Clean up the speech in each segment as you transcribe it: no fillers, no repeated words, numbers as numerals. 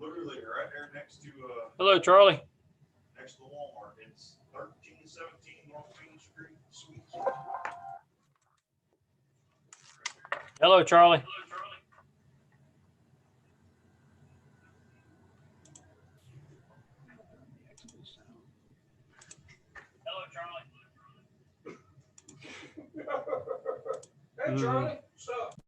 Literally right there next to Hello, Charlie. next to the Walmart. It's 1317 North Main Street, Suite. Hello, Charlie. Hello, Charlie. Hey, Charlie, what's up?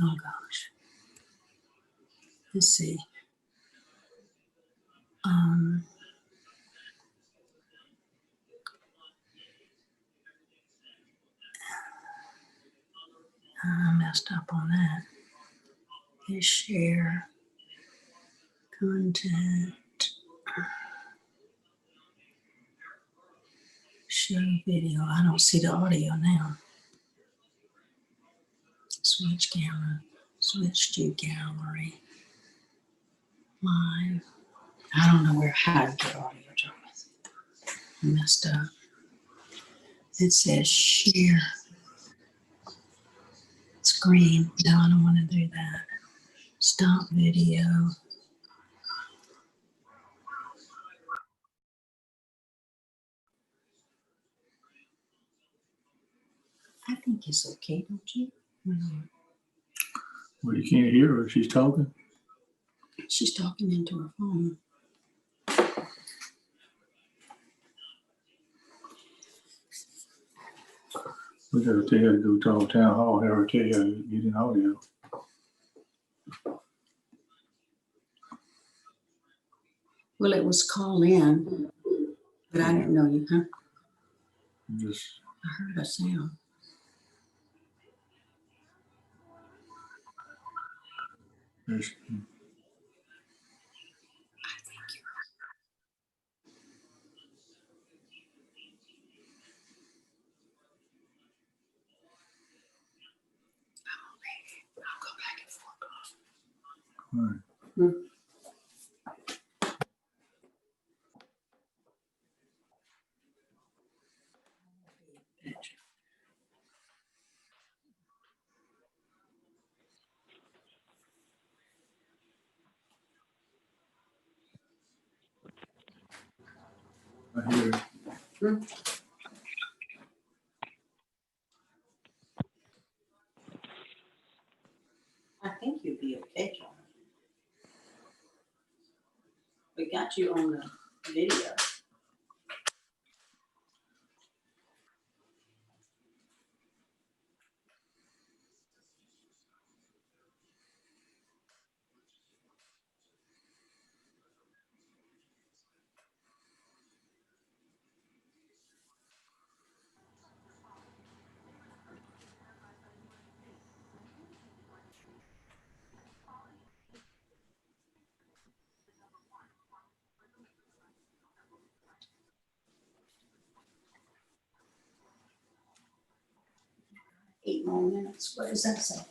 Oh gosh. Let's see. I messed up on that. His share content. Show video. I don't see the audio now. Switch camera. Switch to gallery. Live. I don't know how to get audio, Jonathan. I messed up. It says share screen. No, I don't want to do that. Stop video. I think it's okay, don't you? Well, you can't hear her. She's talking. She's talking into her phone. We gotta tell her to go to town hall, have her tell you how to get in audio. Well, it was call in, but I didn't know you, huh? Just, I heard a sound. there's, I'll go back at 4 o'clock. all right. I hear it. I think you'd be okay, John. We got you on the video. Eight more minutes. What does that say?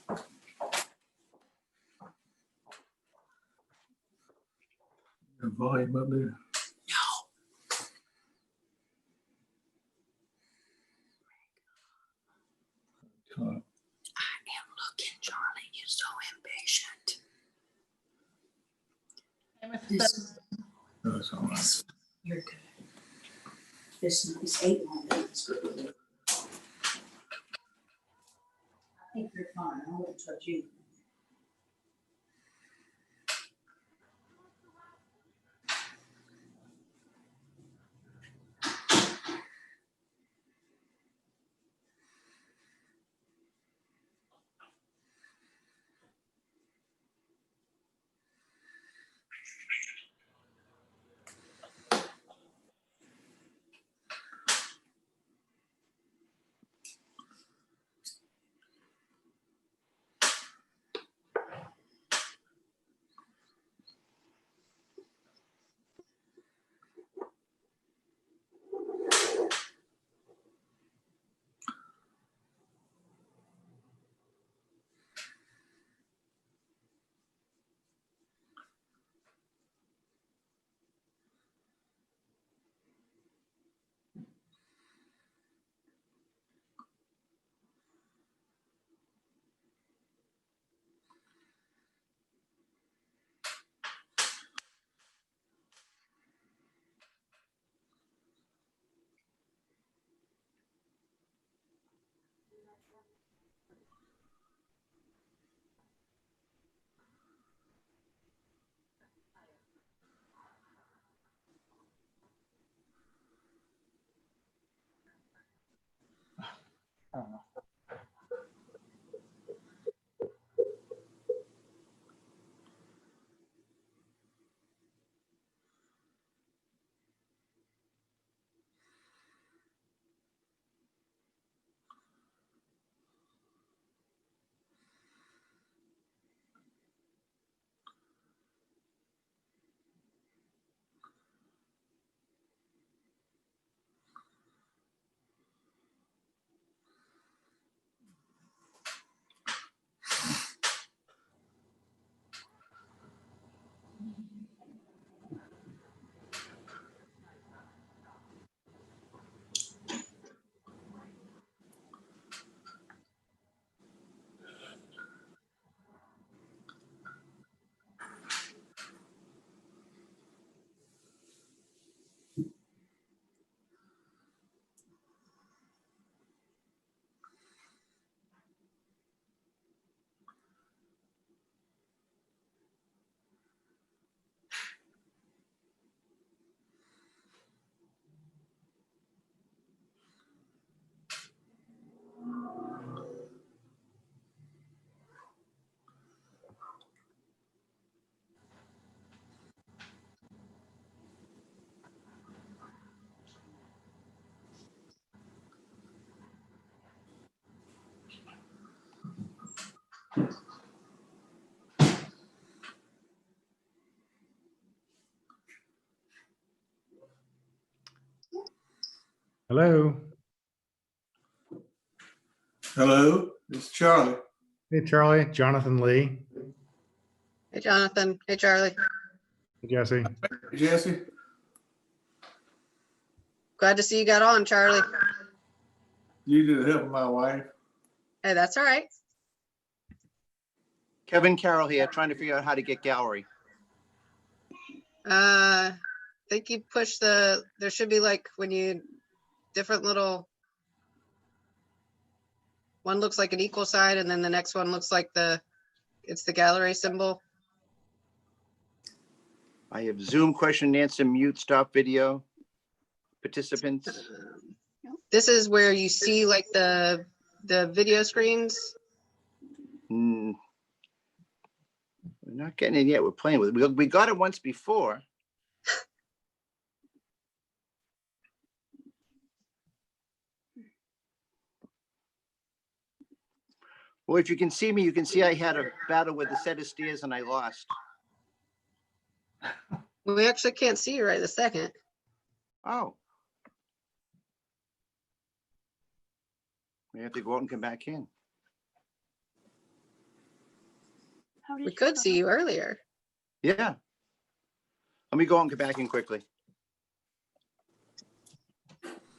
The volume up there. I am looking, Charlie. You're so impatient. This, No, it's all right. you're good. This is 8 more minutes. I think you're fine. I won't touch you. Hello. Hello, it's Charlie. Hey, Charlie. Jonathan Lee. Hey, Jonathan. Hey, Charlie. Hey, Jesse. Jesse, Glad to see you got on, Charlie. you did help my wife. Hey, that's all right. Kevin Carroll here, trying to figure out how to get gallery. I think you push there should be like when you, different little, one looks like an equal sign and then the next one looks like it's the gallery symbol. I have Zoom question and answer, mute, stop video. Participants. This is where you see like the video screens. Hmm. We're not getting it yet. We're playing with it. We got it once before. Well, if you can see me, you can see I had a battle with a set of stairs and I lost. We actually can't see you right this second. Oh. We have to go out and come back in. We could see you earlier. Yeah. Let me go out and come back in quickly.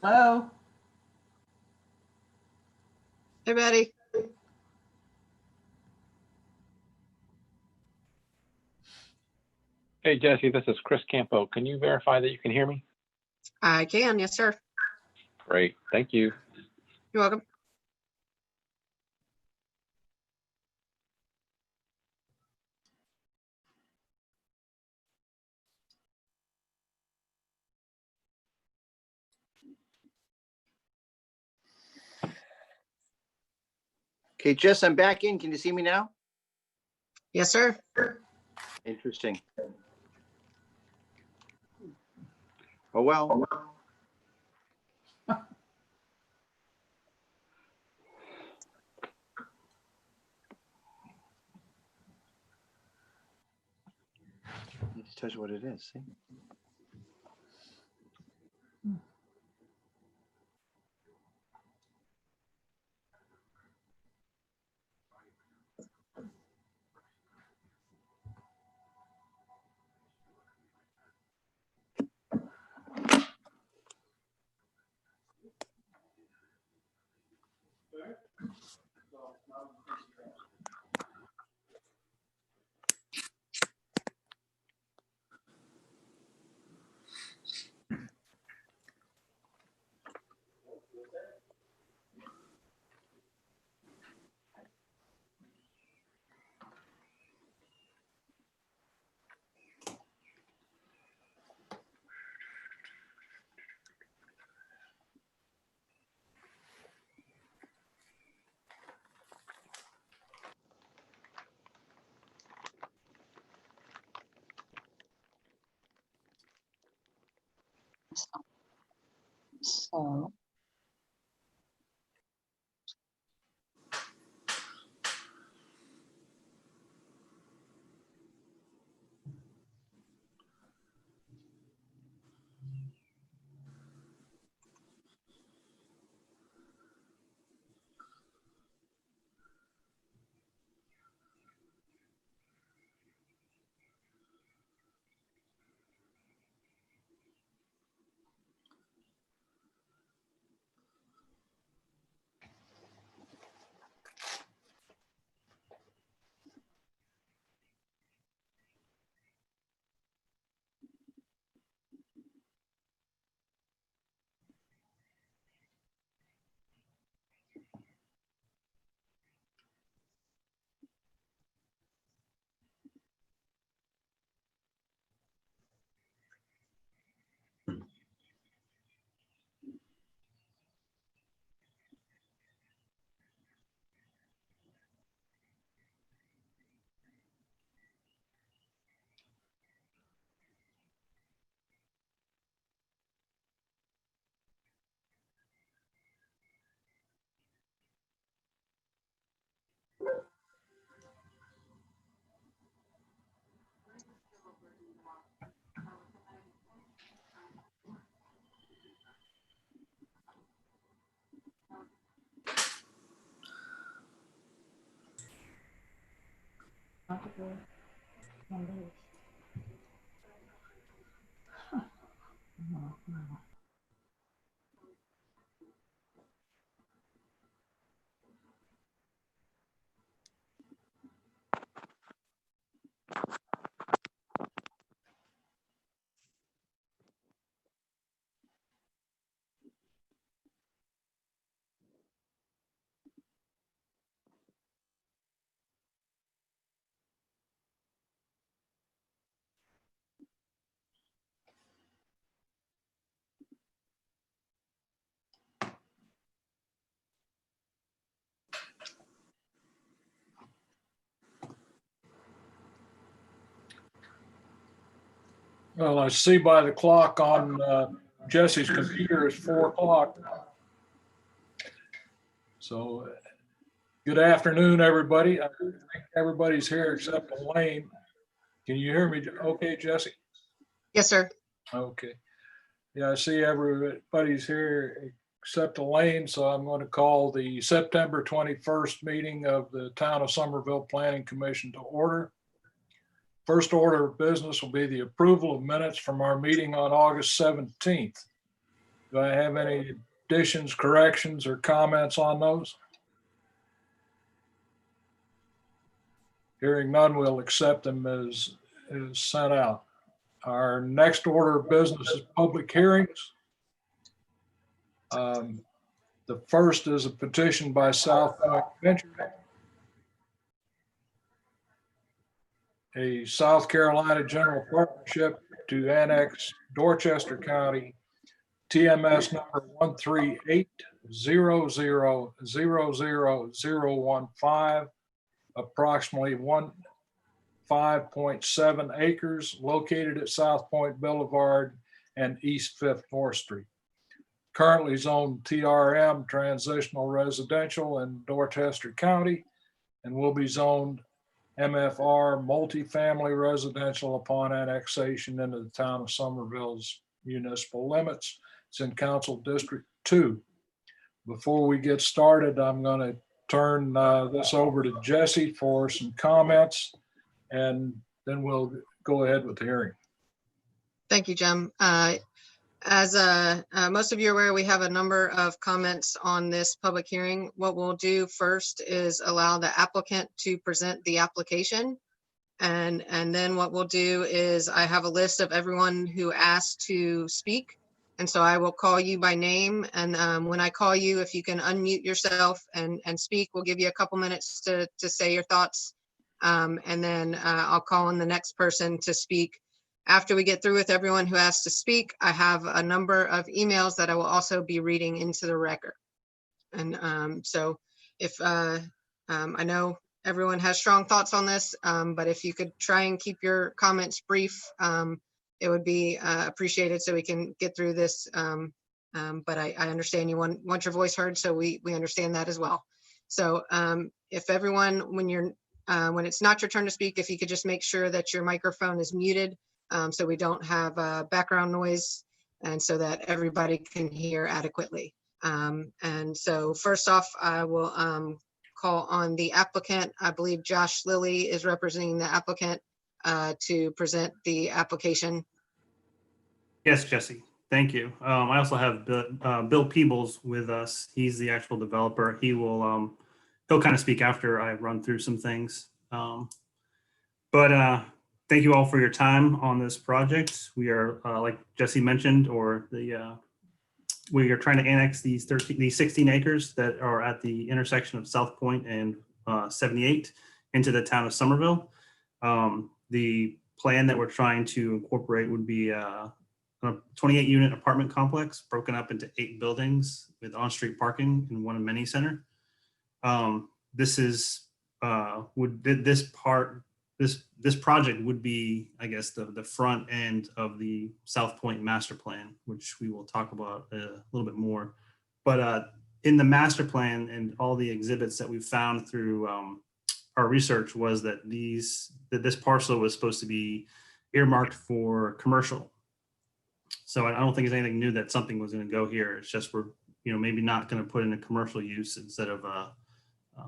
Hello. Hey, Betty. Hey, Jesse, this is Chris Campo. Can you verify that you can hear me? I can, yes, sir. Great, thank you. You're welcome. Okay, Jess, I'm back in. Can you see me now? Yes, sir. Interesting. Oh, well. Let's touch what it is, see? So. Well, I see by the clock on Jesse's computer it's 4 o'clock. So good afternoon, everybody. I think everybody's here except Elaine. Can you hear me okay, Jesse? Yes, sir. Okay. Yeah, I see everybody's here except Elaine, so I'm going to call the September 21st meeting of the Town of Somerville Planning Commission to order. First order of business will be the approval of minutes from our meeting on August 17th. Do I have any additions, corrections, or comments on those? Hearing none, we'll accept them as sent out. Our next order of business is public hearings. The first is a petition by South Point Venture, a South Carolina general partnership to annex Dorchester County, TMS number 13800000015, approximately 5.7 acres located at South Point Boulevard and East 5th North Street. Currently zoned TRM, transitional residential, in Dorchester County, and will be zoned MFR, multifamily residential, upon annexation into the town of Somerville's municipal limits. It's in Council District 2. Before we get started, I'm going to turn this over to Jesse for some comments, and then we'll go ahead with the hearing. Thank you, Jim. As most of you are aware, we have a number of comments on this public hearing. What we'll do first is allow the applicant to present the application. And then what we'll do is I have a list of everyone who asked to speak. And so I will call you by name. And when I call you, if you can unmute yourself and speak, we'll give you a couple minutes to say your thoughts. And then I'll call on the next person to speak. After we get through with everyone who asked to speak, I have a number of emails that I will also be reading into the record. And so if I know everyone has strong thoughts on this, but if you could try and keep your comments brief, it would be appreciated so we can get through this. But I understand you want your voice heard, so we understand that as well. So if everyone, when it's not your turn to speak, if you could just make sure that your microphone is muted, so we don't have background noise, and so that everybody can hear adequately. And so first off, I will call on the applicant. I believe Josh Lilly is representing the applicant to present the application. Yes, Jesse, thank you. I also have Bill Peebles with us. He's the actual developer. He'll kind of speak after I run through some things. Thank you all for your time on this project. We are, like Jesse mentioned, we are trying to annex these 16 acres that are at the intersection of South Point and 78 into the town of Somerville. The plan that we're trying to incorporate would be a 28-unit apartment complex broken up into 8 buildings with on-street parking and one amenity center. This project would be, I guess, the front end of the South Point master plan, which we will talk about a little bit more. But in the master plan and all the exhibits that we found through our research was that this parcel was supposed to be earmarked for commercial. So I don't think it's anything new that something was going to go here. It's just we're maybe not going to put in a commercial use instead of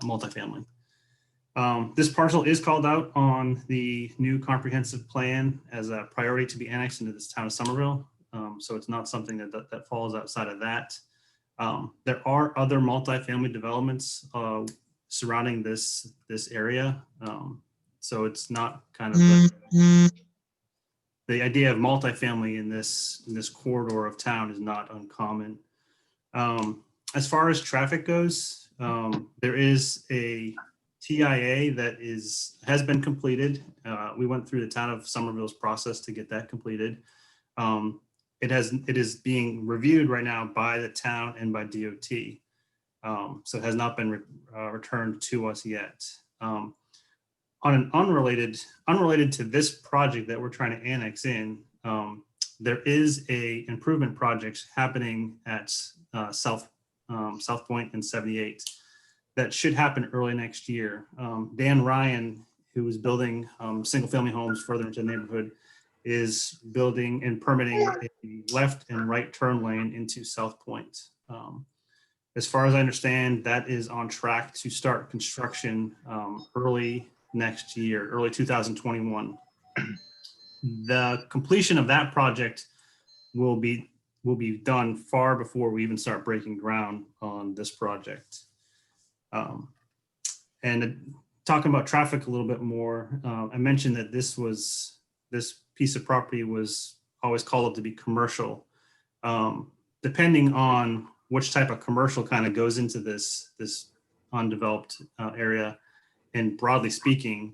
multifamily. This parcel is called out on the new comprehensive plan as a priority to be annexed into this town of Somerville. So it's not something that falls outside of that. There are other multifamily developments surrounding this area. So it's not kind of the idea of multifamily in this corridor of town is not uncommon. As far as traffic goes, there is a TIA that has been completed. We went through the town of Somerville's process to get that completed. It is being reviewed right now by the town and by DOT. So it has not been returned to us yet. On an unrelated to this project that we're trying to annex in, there is a improvement project happening at South Point and 78 that should happen early next year. Dan Ryan, who is building single family homes further into the neighborhood, is building and permitting a left and right turn lane into South Point. As far as I understand, that is on track to start construction early next year, early 2021. The completion of that project will be done far before we even start breaking ground on this project. And talking about traffic a little bit more, I mentioned that this piece of property was always called up to be commercial. Depending on which type of commercial kind of goes into this undeveloped area, and broadly speaking,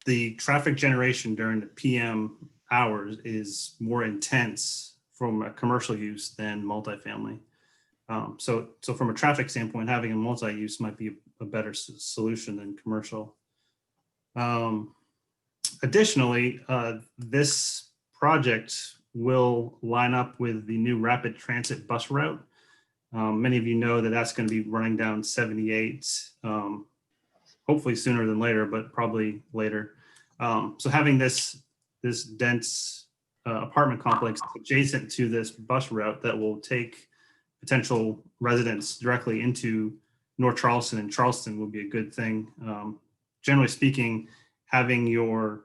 the traffic generation during the PM hours is more intense from a commercial use than multifamily. So from a traffic standpoint, having a multi-use might be a better solution than commercial. Additionally, this project will line up with the new rapid transit bus route. Many of you know that that's going to be running down 78, hopefully sooner than later, but probably later. So having this dense apartment complex adjacent to this bus route that will take potential residents directly into North Charleston and Charleston will be a good thing. Generally speaking, having your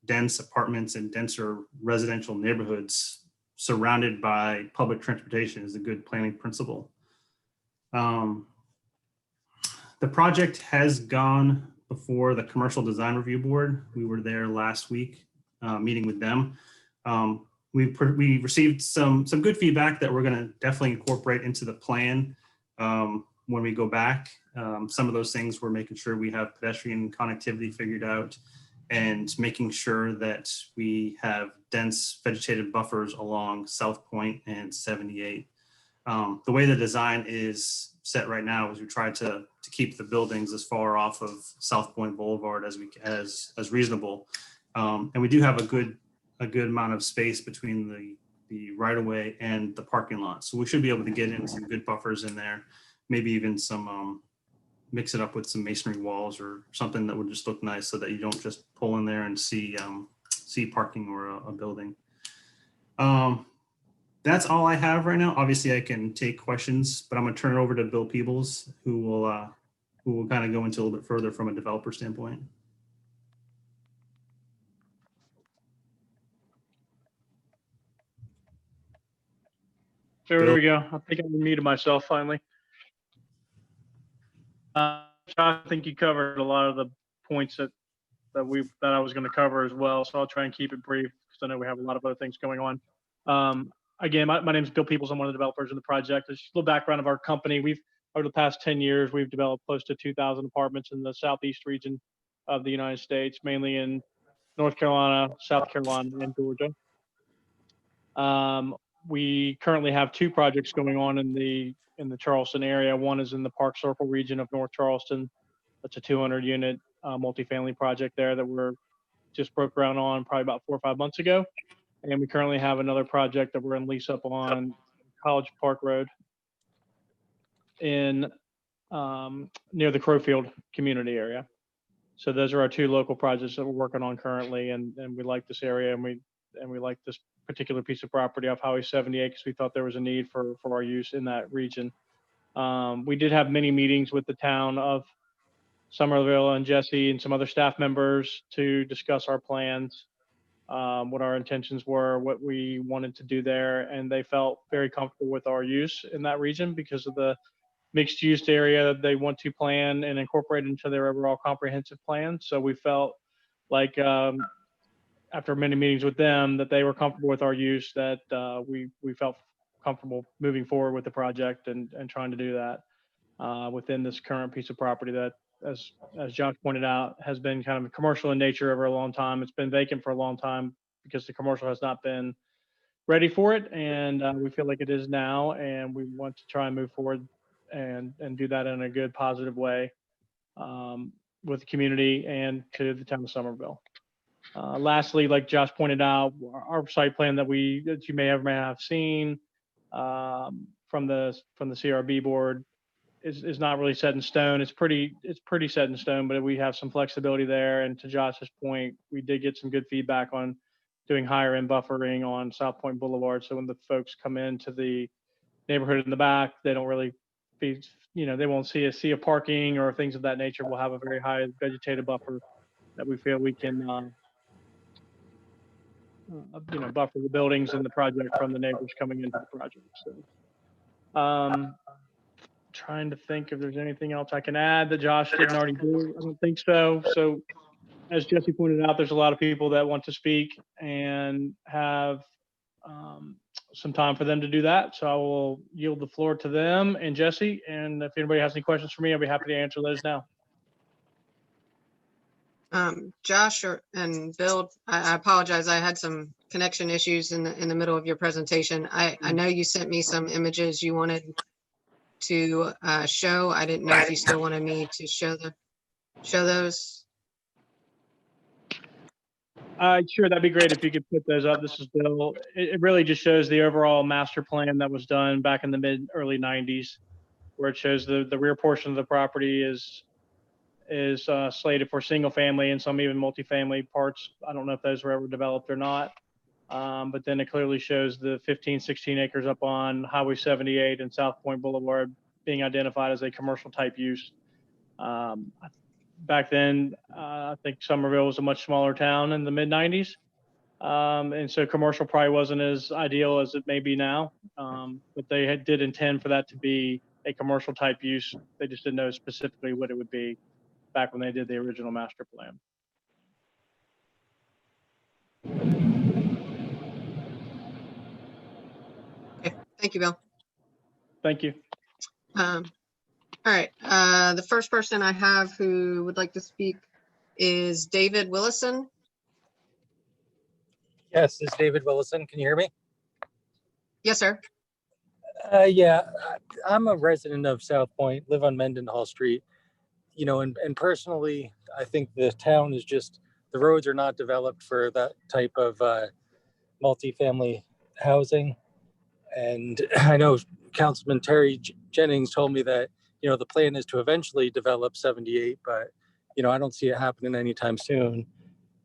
dense apartments and denser residential neighborhoods surrounded by public transportation is a good planning principle. The project has gone before the Commercial Design Review Board. We were there last week meeting with them. We received some good feedback that we're going to definitely incorporate into the plan when we go back. Some of those things we're making sure we have pedestrian connectivity figured out and making sure that we have dense vegetated buffers along South Point and 78. The way the design is set right now is we try to keep the buildings as far off of South Point Boulevard as reasonable. And we do have a good amount of space between the right of way and the parking lot. So we should be able to get in some good buffers in there, maybe even some mix it up with some masonry walls or something that would just look nice so that you don't just pull in there and see parking or a building. That's all I have right now. Obviously I can take questions, but I'm gonna turn it over to Bill Peebles, who will kind of go into a little bit further from a developer standpoint. There we go. I think I muted myself finally. I think you covered a lot of the points that I was going to cover as well. So I'll try and keep it brief because I know we have a lot of other things going on. Again, my name is Bill Peebles. I'm one of the developers in the project. There's just a little background of our company. Over the past 10 years, we've developed close to 2,000 apartments in the southeast region of the United States, mainly in North Carolina, South Carolina, and Georgia. We currently have two projects going on in the Charleston area. One is in the Park Circle region of North Charleston. That's a 200-unit multifamily project there that we're just broke ground on probably about 4 or 5 months ago. And we currently have another project that we're in lease up on College Park Road in near the Crowfield community area. So those are our two local projects that we're working on currently, and we like this area, and we like this particular piece of property off Highway 78 because we thought there was a need for our use in that region. We did have many meetings with the town of Somerville and Jesse and some other staff members to discuss our plans, what our intentions were, what we wanted to do there. And they felt very comfortable with our use in that region because of the mixed use area that they want to plan and incorporate into their overall comprehensive plan. So we felt like after many meetings with them that they were comfortable with our use, that we felt comfortable moving forward with the project and trying to do that within this current piece of property that, as Josh pointed out, has been kind of commercial in nature over a long time. It's been vacant for a long time because the commercial has not been ready for it. And we feel like it is now, and we want to try and move forward and do that in a good, positive way with the community and to the town of Somerville. Lastly, like Josh pointed out, our site plan that you may have seen from the CRB board is not really set in stone. It's pretty set in stone, but we have some flexibility there. And to Josh's point, we did get some good feedback on doing higher end buffering on South Point Boulevard. So when the folks come into the neighborhood in the back, they don't really be, they won't see a sea of parking or things of that nature. We'll have a very high vegetative buffer that we feel we can, buffer the buildings and the project from the neighbors coming into the project. So, trying to think if there's anything else I can add that Josh didn't already do. I don't think so. So as Jesse pointed out, there's a lot of people that want to speak and have some time for them to do that. So I will yield the floor to them and Jesse. And if anybody has any questions for me, I'll be happy to answer those now. Josh and Bill, I apologize. I had some connection issues in the middle of your presentation. I know you sent me some images you wanted to show. I didn't know if you still wanted me to show those. Sure, that'd be great if you could put those up. This is Bill. It really just shows the overall master plan that was done back in the early 90s, where it shows the rear portion of the property is slated for single family and some even multifamily parts. I don't know if those were ever developed or not. But then it clearly shows the 15, 16 acres up on Highway 78 and South Point Boulevard being identified as a commercial type use. Back then, I think Somerville was a much smaller town in the mid 90s. And so commercial probably wasn't as ideal as it may be now. But they did intend for that to be a commercial type use. They just didn't know specifically what it would be back when they did the original master plan. Okay, thank you, Bill. Thank you. All right, the first person I have who would like to speak is David Willison. Yes, this is David Willison. Can you hear me? Yes, sir. Yeah, I'm a resident of South Point, live on Mendenhall Street. And personally, I think the town is just, the roads are not developed for that type of multifamily housing. And I know Councilman Terry Jennings told me that, the plan is to eventually develop 78, but, I don't see it happening anytime soon.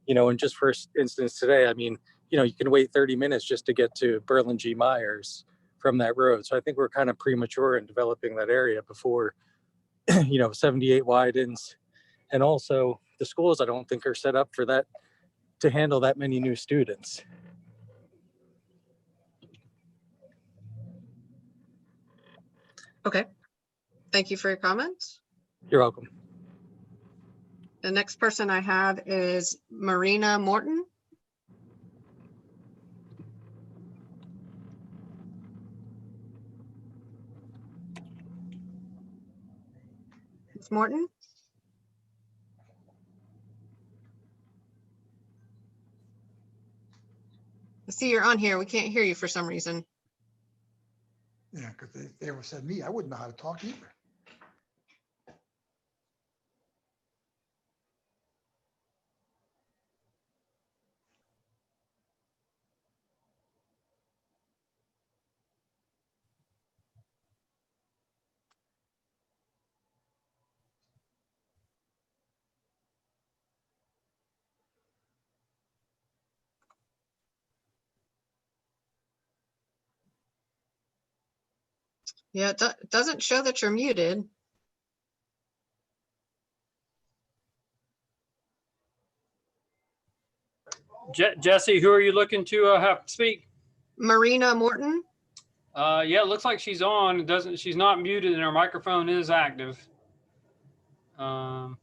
And just for instance today, I mean, you can wait 30 minutes just to get to Berlin G. Myers from that road. So I think we're kind of premature in developing that area before 78 widens. And also the schools, I don't think are set up for that, to handle that many new students. Okay, thank you for your comments. You're welcome. The next person I have is Marina Morton. Ms. Morton? I see you're on here. We can't hear you for some reason. Yeah, because if they ever said me, I wouldn't know how to talk either. Yeah, it doesn't show that you're muted. Jesse, who are you looking to have speak? Marina Morton. Yeah, it looks like she's on. It doesn't. She's not muted, and her microphone is active. Although,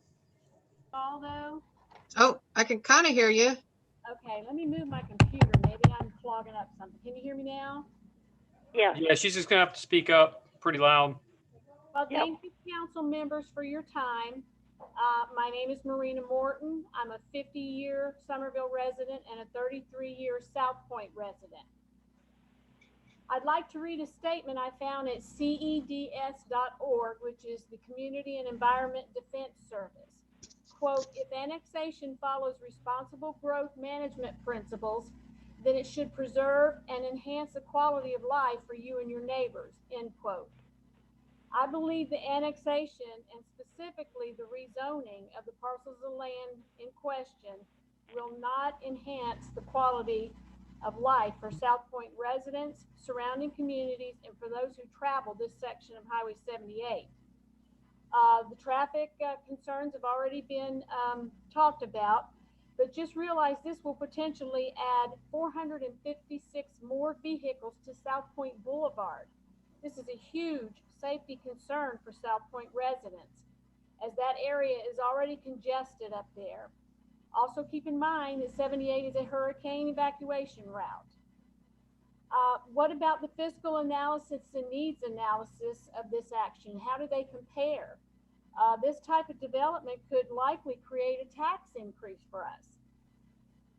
Oh, I can kind of hear you. okay, let me move my computer. Maybe I'm clogging up something. Can you hear me now? Yeah, she's just gonna have to speak up pretty loud. Well, thank you, council members, for your time. My name is Marina Morton. I'm a 50-year Somerville resident and a 33-year South Point resident. I'd like to read a statement I found at CEDS.org, which is the Community and Environment Defense Service. Quote, if annexation follows responsible growth management principles, then it should preserve and enhance the quality of life for you and your neighbors, end quote. I believe the annexation and specifically the rezoning of the parcels of land in question will not enhance the quality of life for South Point residents, surrounding communities, and for those who travel this section of Highway 78. The traffic concerns have already been talked about, but just realize this will potentially add 456 more vehicles to South Point Boulevard. This is a huge safety concern for South Point residents, as that area is already congested up there. Also keep in mind that 78 is a hurricane evacuation route. What about the fiscal analysis and needs analysis of this action? How do they compare? This type of development could likely create a tax increase for us.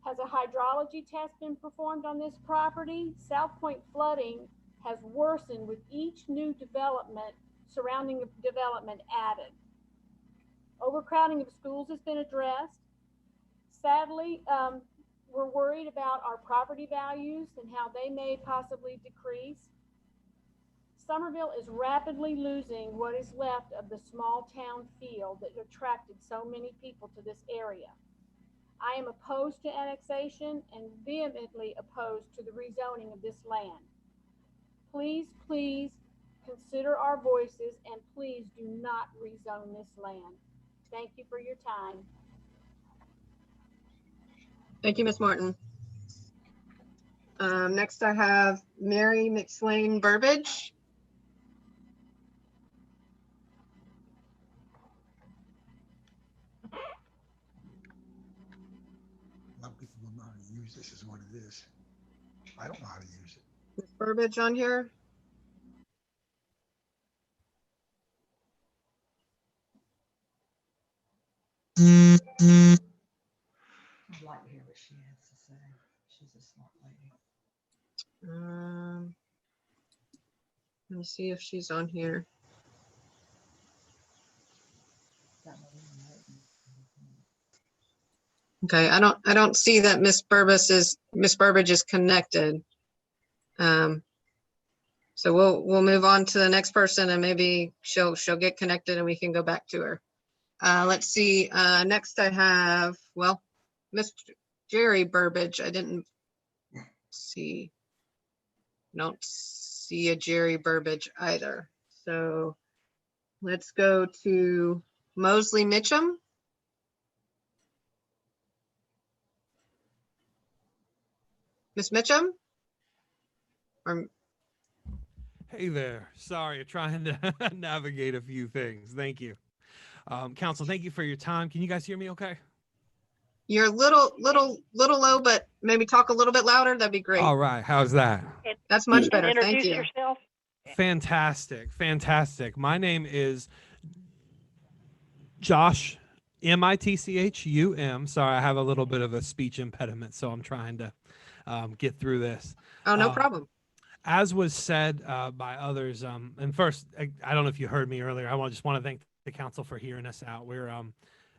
Has a hydrology test been performed on this property? South Point flooding has worsened with each new development, surrounding development added. Overcrowding of schools has been addressed. Sadly, we're worried about our property values and how they may possibly decrease. Somerville is rapidly losing what is left of the small town feel that attracted so many people to this area. I am opposed to annexation and vehemently opposed to the rezoning of this land. Please, please consider our voices and please do not rezone this land. Thank you for your time. Thank you, Ms. Morton. Next I have Mary McSwain Burbidge. A lot of people don't know how to use this, is what it is. I don't know how to use it. Ms. Burbidge on here? I'd like to hear what she has to say. She's a smart lady. Let me see if she's on here. Okay, I don't see that Miss Burbidge is connected. So we'll move on to the next person and maybe she'll get connected and we can go back to her. Let's see. Next I have, well, Mr. Jerry Burbidge. I don't see a Jerry Burbidge either. So let's go to Mosley Mitchum. Miss Mitchum? Hey there. Sorry, I'm trying to navigate a few things. Thank you. Council, thank you for your time. Can you guys hear me okay? You're a little low, but maybe talk a little bit louder. That'd be great. All right. How's that? That's much better. Thank you. Yourself. Fantastic. Fantastic. My name is Josh, Mitchum. Sorry, I have a little bit of a speech impediment, so I'm trying to get through this. Oh, no problem. As was said by others, and first, I don't know if you heard me earlier. I just want to thank the council for hearing us out. We're,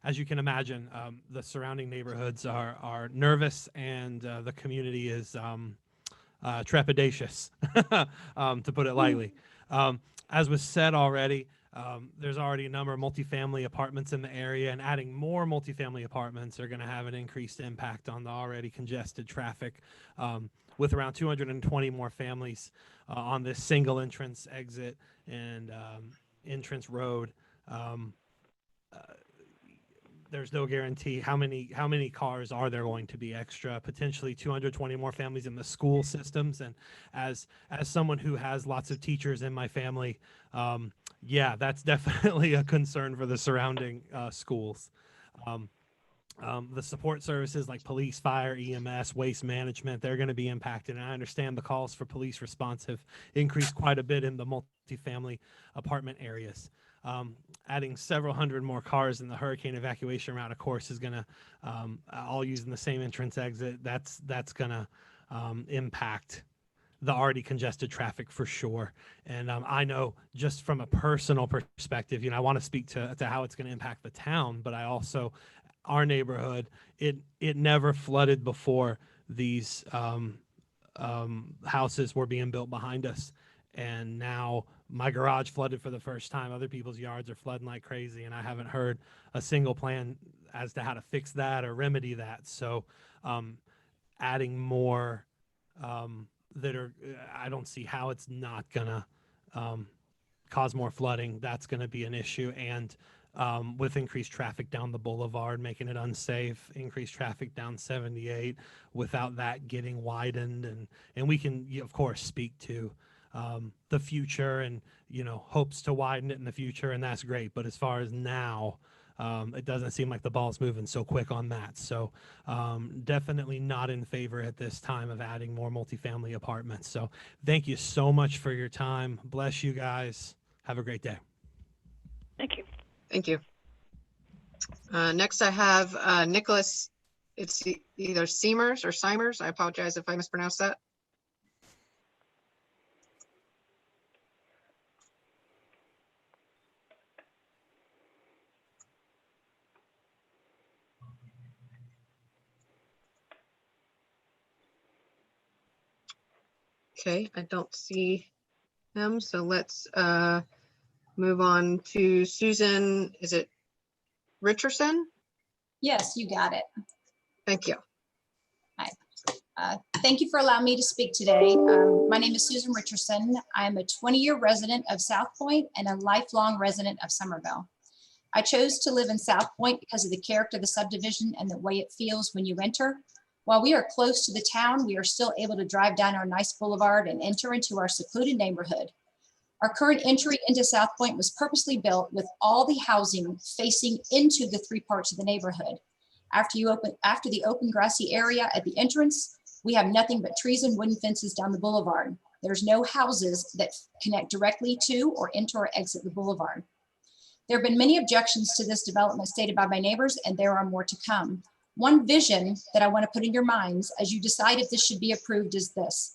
as you can imagine, the surrounding neighborhoods are nervous, and the community is trepidatious, to put it lightly. As was said already, there's already a number of multifamily apartments in the area, and adding more multifamily apartments are going to have an increased impact on the already congested traffic, with around 220 more families on this single entrance exit and entrance road. there's no guarantee how many cars are there going to be extra, potentially 220 more families in the school systems. And as someone who has lots of teachers in my family, yeah, that's definitely a concern for the surrounding schools. The support services like police, fire, EMS, waste management, they're going to be impacted. And I understand the calls for police response have increased quite a bit in the multifamily apartment areas. Adding several hundred more cars in the hurricane evacuation route, of course, is going to, all using the same entrance exit. That's going to impact the already congested traffic for sure. And I know just from a personal perspective, I want to speak to how it's going to impact the town, but I also, our neighborhood, it never flooded before these houses were being built behind us. And now my garage flooded for the first time. Other people's yards are flooding like crazy, and I haven't heard a single plan as to how to fix that or remedy that. So adding more that are, I don't see how it's not gonna cause more flooding. That's gonna be an issue. And with increased traffic down the boulevard, making it unsafe, increased traffic down 78 without that getting widened. And we can, of course, speak to the future and, hopes to widen it in the future. And that's great. But as far as now, it doesn't seem like the ball's moving so quick on that. So definitely not in favor at this time of adding more multifamily apartments. So thank you so much for your time. Bless you guys. Have a great day. Thank you. Thank you. Next I have Nicholas, it's either Seamers or Simers. I apologize if I mispronounced that. Okay, I don't see him, so let's move on to Susan. Is it Richardson? Yes, you got it. Thank you. Hi. Thank you for allowing me to speak today. My name is Susan Richardson. I'm a 20-year resident of South Point and a lifelong resident of Somerville. I chose to live in South Point because of the character of the subdivision and the way it feels when you enter. While we are close to the town, we are still able to drive down our nice boulevard and enter into our secluded neighborhood. Our current entry into South Point was purposely built with all the housing facing into the three parts of the neighborhood. After the open grassy area at the entrance, we have nothing but trees and wooden fences down the boulevard. There's no houses that connect directly to or enter or exit the boulevard. There have been many objections to this development stated by my neighbors, and there are more to come. One vision that I want to put in your minds as you decide if this should be approved is this.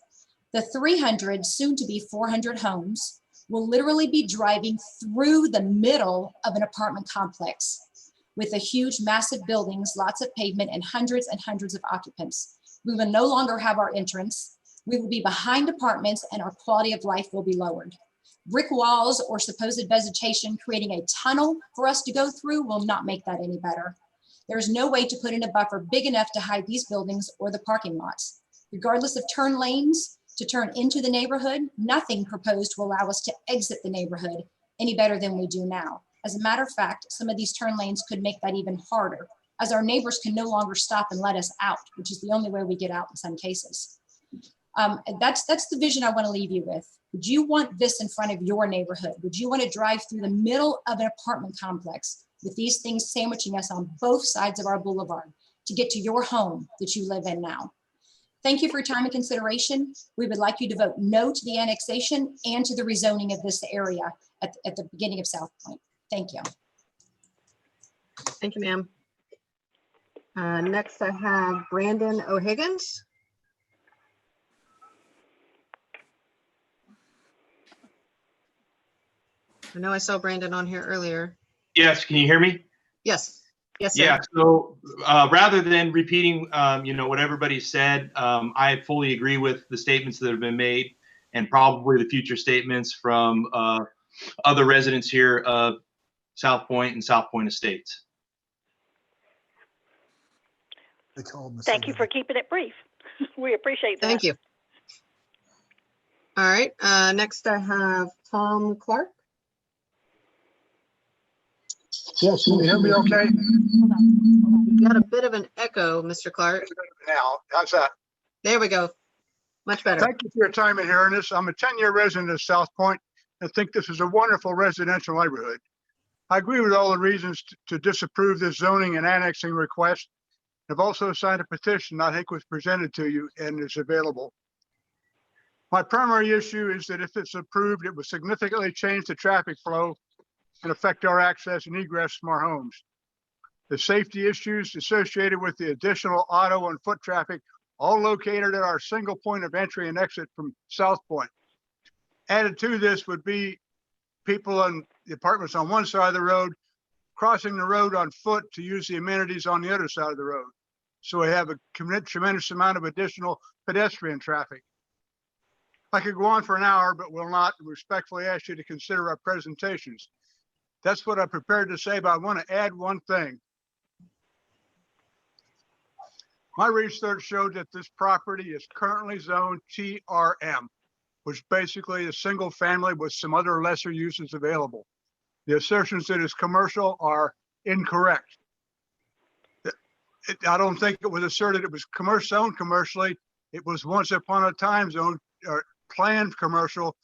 The 300, soon to be 400 homes will literally be driving through the middle of an apartment complex with a huge, massive buildings, lots of pavement, and hundreds of occupants. We will no longer have our entrance. We will be behind apartments and our quality of life will be lowered. Brick walls or supposed vegetation creating a tunnel for us to go through will not make that any better. There is no way to put in a buffer big enough to hide these buildings or the parking lots. Regardless of turn lanes to turn into the neighborhood, nothing proposed to allow us to exit the neighborhood any better than we do now. As a matter of fact, some of these turn lanes could make that even harder, as our neighbors can no longer stop and let us out, which is the only way we get out in some cases. That's the vision I want to leave you with. Would you want this in front of your neighborhood? Would you want to drive through the middle of an apartment complex with these things sandwiching us on both sides of our boulevard to get to your home that you live in now? Thank you for your time and consideration. We would like you to vote no to the annexation and to the rezoning of this area at the beginning of South Point. Thank you. Thank you, ma'am. Next I have Brandon O'Higgins. I know I saw Brandon on here earlier. Yes, can you hear me? Yes. Yes, sir. Yeah, so rather than repeating, what everybody said, I fully agree with the statements that have been made and probably the future statements from other residents here of South Point and South Point Estates. Thank you for keeping it brief. We appreciate that. Thank you. All right, next I have Tom Clark. Yes, can you hear me okay? You got a bit of an echo, Mr. Clark. Now, how's that? There we go. Much better. Thank you for your time in hearing this. I'm a 10-year resident of South Point and think this is a wonderful residential neighborhood. I agree with all the reasons to disapprove this zoning and annexing request. I've also signed a petition I think was presented to you and is available. My primary issue is that if it's approved, it will significantly change the traffic flow and affect our access and egress from our homes. The safety issues associated with the additional auto and foot traffic, all located at our single point of entry and exit from South Point. Added to this would be people in the apartments on one side of the road crossing the road on foot to use the amenities on the other side of the road. So we have a tremendous amount of additional pedestrian traffic. I could go on for an hour, but will not respectfully ask you to consider our presentations. That's what I'm prepared to say, but I want to add one thing. My research showed that this property is currently zoned TRM, which basically is single family with some other lesser uses available. The assertions that it's commercial are incorrect. I don't think it was asserted it was zoned commercially. It was once upon a time zoned or planned commercial.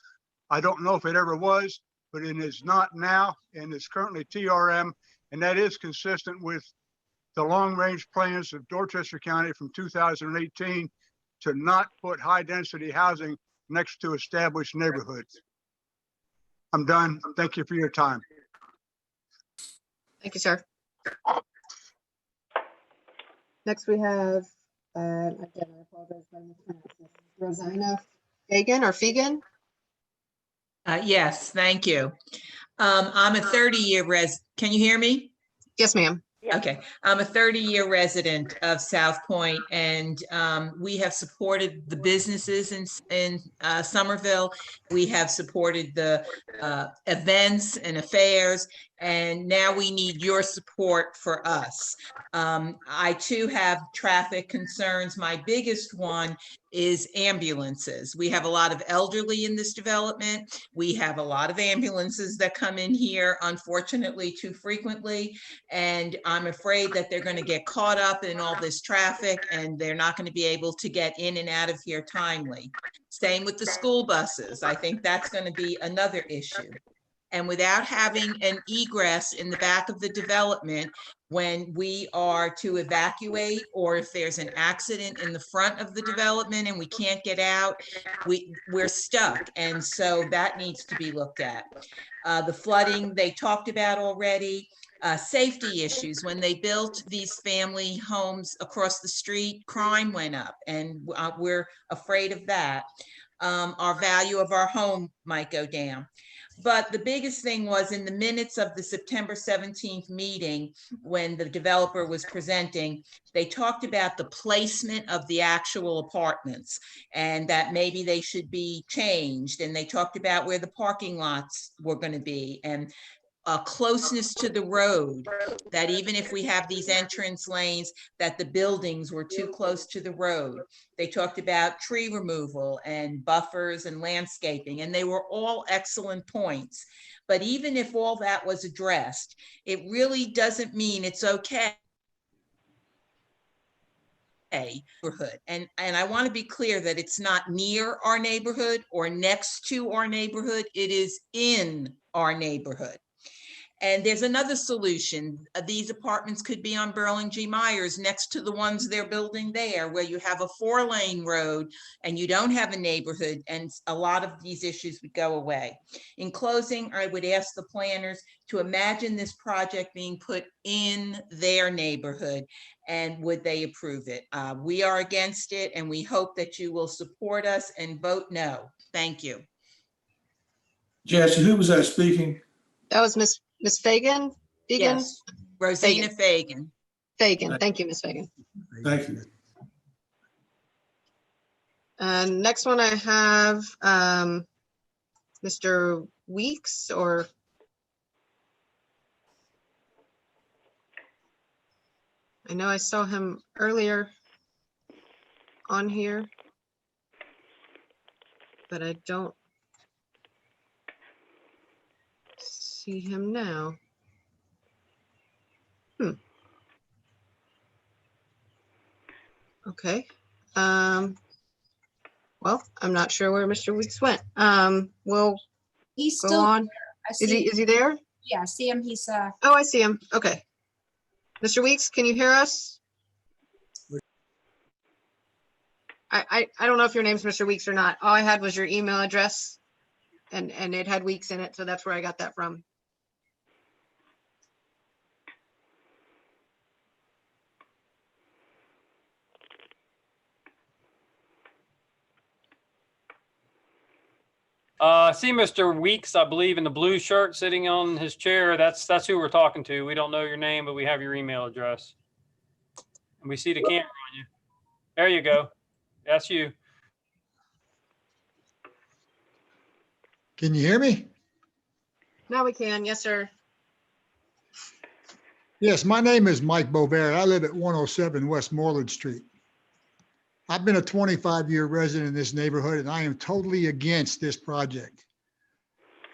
I don't know if it ever was, but it is not now, and it's currently TRM, and that is consistent with the long-range plans of Dorchester County from 2018 to not put high-density housing next to established neighborhoods. I'm done. Thank you for your time. Thank you, sir. Next, we have, again, I apologize for mispronouncing, Rosina Fagan or Fegan? Yes, thank you. I'm a 30-year can you hear me? Yes, ma'am. Okay, I'm a 30-year resident of South Point, and we have supported the businesses in Somerville. We have supported the events and affairs, and now we need your support for us. I too have traffic concerns. My biggest one is ambulances. We have a lot of elderly in this development. We have a lot of ambulances that come in here, unfortunately, too frequently. And I'm afraid that they're going to get caught up in all this traffic and they're not going to be able to get in and out of here timely. Same with the school buses. I think that's going to be another issue. And without having an egress in the back of the development, when we are to evacuate, or if there's an accident in the front of the development and we can't get out, we're stuck. And so that needs to be looked at. The flooding they talked about already. Safety issues. When they built these family homes across the street, crime went up, and we're afraid of that. Our value of our home might go down. But the biggest thing was in the minutes of the September 17th meeting, when the developer was presenting, they talked about the placement of the actual apartments and that maybe they should be changed. And they talked about where the parking lots were going to be, and closeness to the road, that even if we have these entrance lanes, that the buildings were too close to the road. They talked about tree removal and buffers and landscaping, and they were all excellent points. But even if all that was addressed, it really doesn't mean it's okay. Neighborhood. And I want to be clear that it's not near our neighborhood or next to our neighborhood. It is in our neighborhood. And there's another solution. These apartments could be on Burling G. Myers next to the ones they're building there, where you have a 4-lane road and you don't have a neighborhood, and a lot of these issues would go away. In closing, I would ask the planners to imagine this project being put in their neighborhood, and would they approve it? We are against it, and we hope that you will support us and vote no. Thank you. Jesse, who was that speaking? That was Miss Fagan? Yes, Rosina Fagan. Fagan. Thank you, Miss Fagan. Thank you. Next one I have Mr. Weeks, or I know I saw him earlier on here, but I don't see him now. Okay. Well, I'm not sure where Mr. Weeks went. We'll He's go still on. there. I Is see. he there? Yeah, I see him. He's Oh, I see him. Okay. Mr. Weeks, can you hear us? I don't know if your name's Mr. Weeks or not. All I had was your email address and it had Weeks in it, so that's where I got that from. See Mr. Weeks, I believe, in the blue shirt sitting on his chair. That's who we're talking to. We don't know your name, but we have your email address. And we see the camera on you. There you go. That's you. Can you hear me? Now we can. Yes, sir. Yes, my name is Mike Bovair. I live at 107 Westmoreland Street. I've been a 25-year resident in this neighborhood, and I am totally against this project.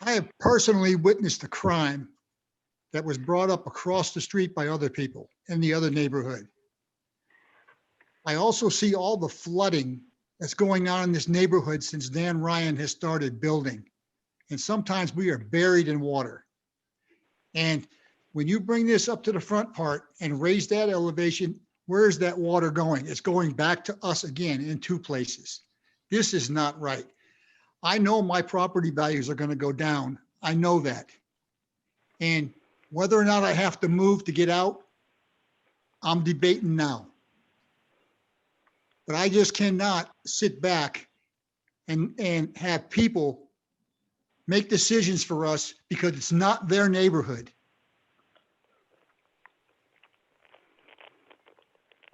I have personally witnessed a crime that was brought up across the street by other people in the other neighborhood. I also see all the flooding that's going on in this neighborhood since Dan Ryan has started building. And sometimes we are buried in water. And when you bring this up to the front part and raise that elevation, where is that water going? It's going back to us again in two places. This is not right. I know my property values are going to go down. I know that. And whether or not I have to move to get out, I'm debating now. But I just cannot sit back and have people make decisions for us because it's not their neighborhood.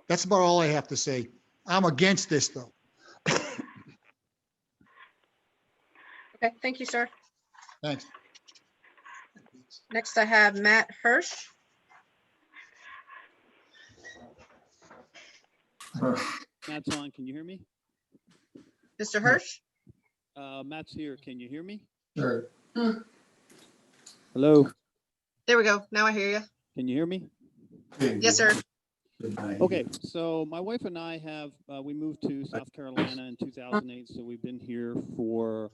That's about all I have to say. I'm against this, though. Okay, thank you, sir. Thanks. Next, I have Matt Hirsch. Matt's on. Can you hear me? Mr. Hirsch? Matt's here. Can you hear me? Sure. Hello. There we go. Now I hear you. Can you hear me? Yes, sir. Okay. So my wife and I have we moved to South Carolina in 2008. So we've been here for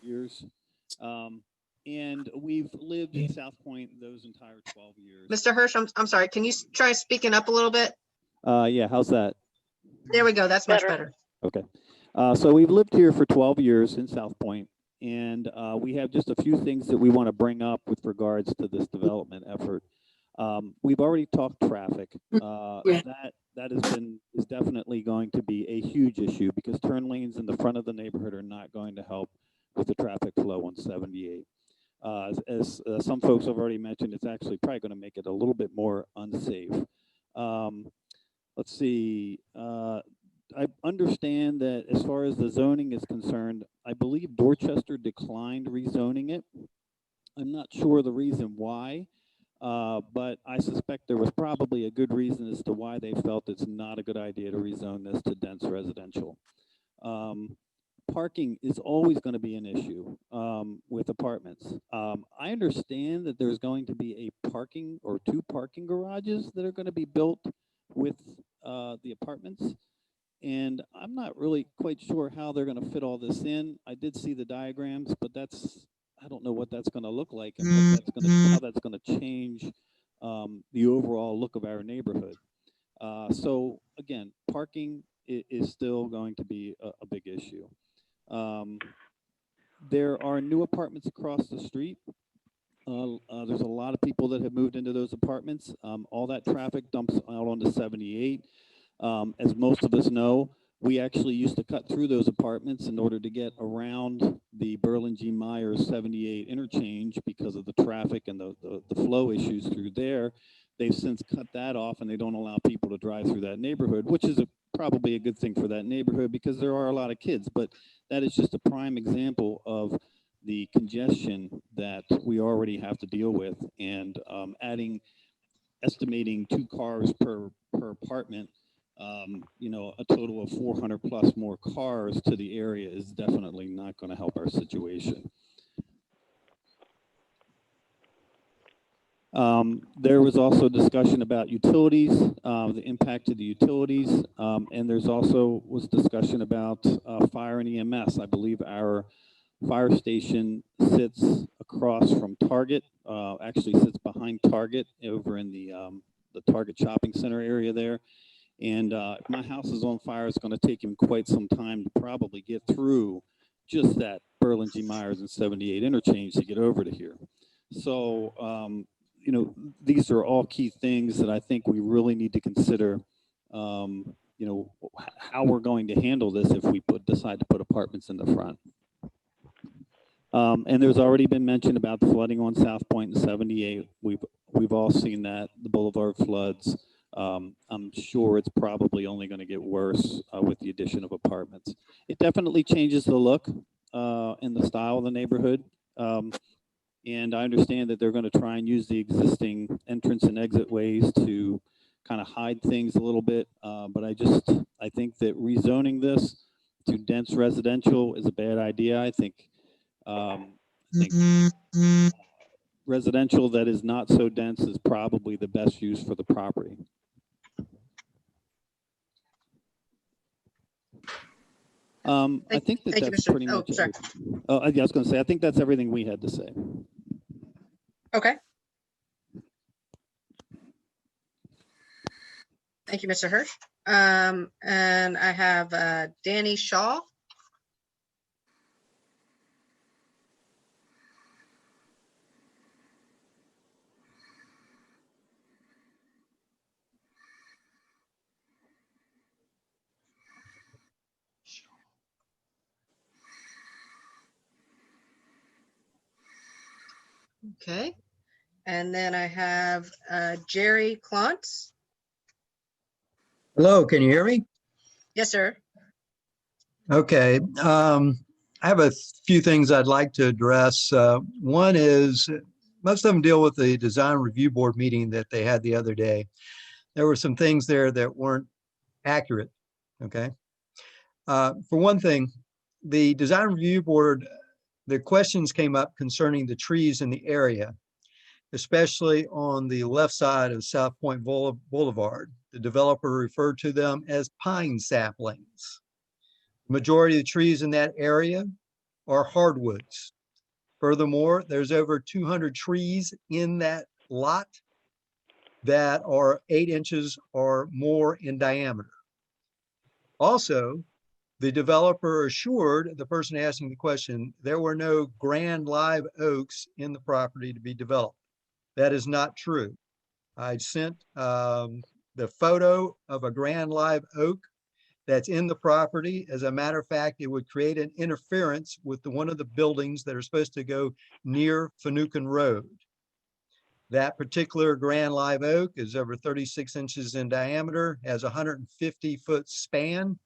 years. And we've lived in South Point those entire 12 years. Mr. Hirsch, I'm sorry. Can you try speaking up a little bit? Yeah. How's that? There we go. That's much better. Okay. So we've lived here for 12 years in South Point, and we have just a few things that we want to bring up with regards to this development effort. We've already talked traffic. That is definitely going to be a huge issue because turn lanes in the front of the neighborhood are not going to help with the traffic flow on 78. As some folks have already mentioned, it's actually probably going to make it a little bit more unsafe. Let's see. I understand that as far as the zoning is concerned, I believe Dorchester declined rezoning it. I'm not sure the reason why, but I suspect there was probably a good reason as to why they felt it's not a good idea to rezone this to dense residential. Parking is always going to be an issue with apartments. I understand that there's going to be a parking or two parking garages that are going to be built with the apartments. And I'm not really quite sure how they're going to fit all this in. I did see the diagrams, but I don't know what that's going to look like and how that's going to change the overall look of our neighborhood. So again, parking is still going to be a big issue. There are new apartments across the street. There's a lot of people that have moved into those apartments. All that traffic dumps out onto 78. As most of us know, we actually used to cut through those apartments in order to get around the Berlin G. Myers 78 interchange because of the traffic and the flow issues through there. They've since cut that off and they don't allow people to drive through that neighborhood, which is probably a good thing for that neighborhood because there are a lot of kids. But that is just a prime example of the congestion that we already have to deal with, and estimating 2 cars per apartment, a total of 400 plus more cars to the area is definitely not going to help our situation. There was also discussion about utilities, the impact of the utilities, and there's also was discussion about fire and EMS. I believe our fire station sits across from Target, actually sits behind Target over in the Target shopping center area there. And if my house is on fire, it's going to take him quite some time to probably get through just that Berlin G. Myers and 78 interchange to get over to here. So, you know, these are all key things that I think we really need to consider, you know, how we're going to handle this if we decide to put apartments in the front. And there's already been mention about the flooding on South Point and 78. We've all seen that, the boulevard floods. I'm sure it's probably only going to get worse with the addition of apartments. It definitely changes the look and the style of the neighborhood. And I understand that they're going to try and use the existing entrance and exit ways to kind of hide things a little bit. But I think that rezoning this to dense residential is a bad idea. I think residential that is not so dense is probably the best use for the property. I think that that's pretty much it. Oh, I was going to say, I think that's everything we had to say. Okay. Thank you, Mr. Hirsch. And I have Danny Shaw. Okay. And then I have Jerry Klontz. Hello, can you hear me? Yes, sir. Okay. I have a few things I'd like to address. One is most of them deal with the design review board meeting that they had the other day. There were some things there that weren't accurate. Okay. For one thing, the design review board, the questions came up concerning the trees in the area, especially on the left side of South Point Boulevard. The developer referred to them as pine saplings. The majority of the trees in that area are hardwoods. Furthermore, there's over 200 trees in that lot that are 8 inches or more in diameter. Also, the developer assured the person asking the question, there were no grand live oaks in the property to be developed. That is not true. I sent the photo of a grand live oak that's in the property. As a matter of fact, it would create an interference with one of the buildings that are supposed to go near Finucane Road. That particular grand live oak is over 36 inches in diameter, has a 150-foot span,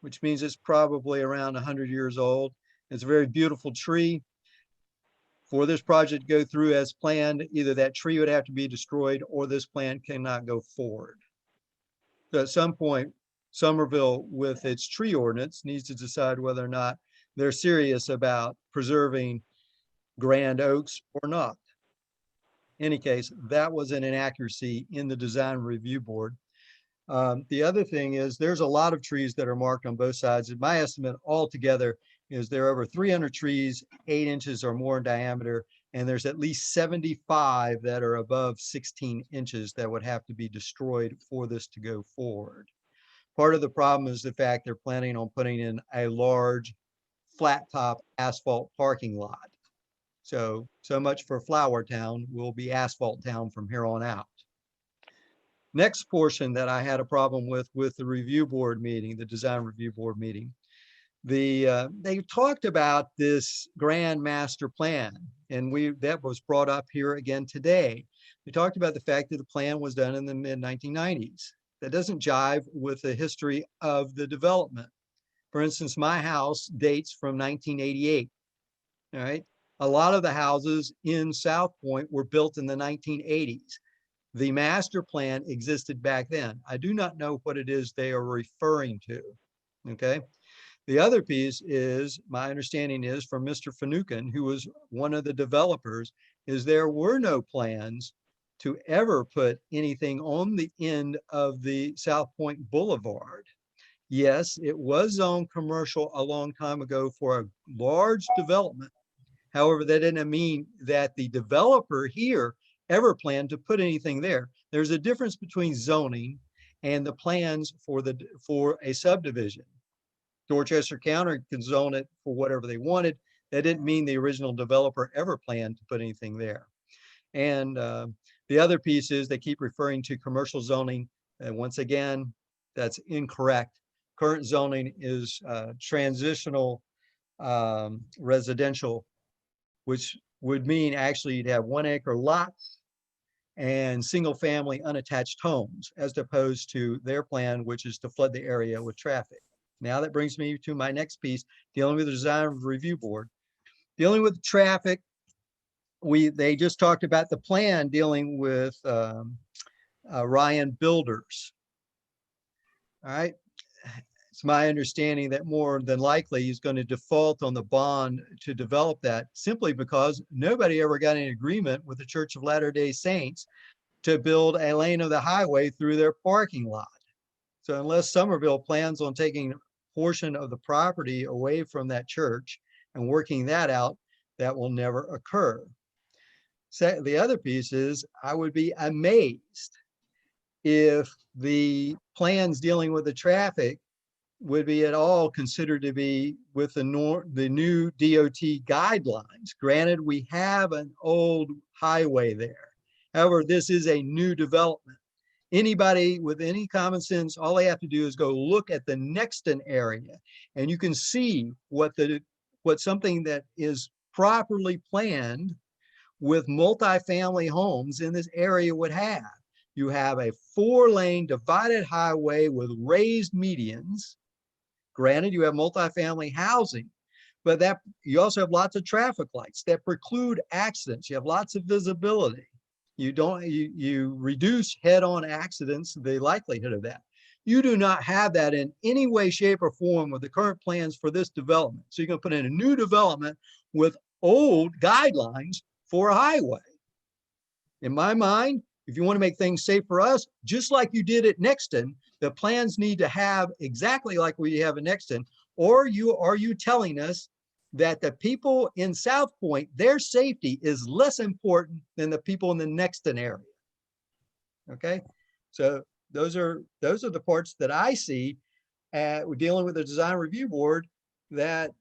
which means it's probably around 100 years old. It's a very beautiful tree. For this project to go through as planned, either that tree would have to be destroyed or this plan cannot go forward. So at some point, Somerville, with its tree ordinance, needs to decide whether or not they're serious about preserving grand oaks or not. In any case, that was an inaccuracy in the design review board. The other thing is there's a lot of trees that are marked on both sides. My estimate altogether is there are over 300 trees, 8 inches or more in diameter, and there's at least 75 that are above 16 inches that would have to be destroyed for this to go forward. Part of the problem is the fact they're planning on putting in a large flat top asphalt parking lot. So much for Flower Town. Will be Asphalt Town from here on out. Next portion that I had a problem with the review board meeting, the design review board meeting, they talked about this grand master plan, and that was brought up here again today. We talked about the fact that the plan was done in the mid-1990s. That doesn't jive with the history of the development. For instance, my house dates from 1988. All right. A lot of the houses in South Point were built in the 1980s. The master plan existed back then. I do not know what it is they are referring to. Okay. The other piece is, my understanding is from Mr. Finucane, who was one of the developers, is there were no plans to ever put anything on the end of the South Point Boulevard. Yes, it was zoned commercial a long time ago for a large development. However, that didn't mean that the developer here ever planned to put anything there. There's a difference between zoning and the plans for a subdivision. Dorchester County can zone it for whatever they wanted. That didn't mean the original developer ever planned to put anything there. And the other piece is they keep referring to commercial zoning. And once again, that's incorrect. Current zoning is transitional residential, which would mean actually you'd have 1 acre lots and single family unattached homes, as opposed to their plan, which is to flood the area with traffic. Now that brings me to my next piece, dealing with the design review board. Dealing with traffic, they just talked about the plan dealing with Ryan Builders. All right. It's my understanding that more than likely he's going to default on the bond to develop that, simply because nobody ever got an agreement with the Church of Latter-day Saints to build a lane of the highway through their parking lot. So unless Somerville plans on taking a portion of the property away from that church and working that out, that will never occur. So the other piece is, I would be amazed if the plans dealing with the traffic would be at all considered to be with the new DOT guidelines. Granted, we have an old highway there. However, this is a new development. Anybody with any common sense, all they have to do is go look at the Nexton area, and you can see what something that is properly planned with multifamily homes in this area would have. You have a 4-lane divided highway with raised medians. Granted, you have multifamily housing, but that you also have lots of traffic lights that preclude accidents. You have lots of visibility. You reduce head-on accidents, the likelihood of that. You do not have that in any way, shape, or form with the current plans for this development. So you're going to put in a new development with old guidelines for a highway. In my mind, if you want to make things safe for us, just like you did at Nexton, the plans need to have exactly like we have in Nexton. Or are you telling us that the people in South Point, their safety is less important than the people in the Nexton area? Okay, so those are the parts that I see dealing with the design review board that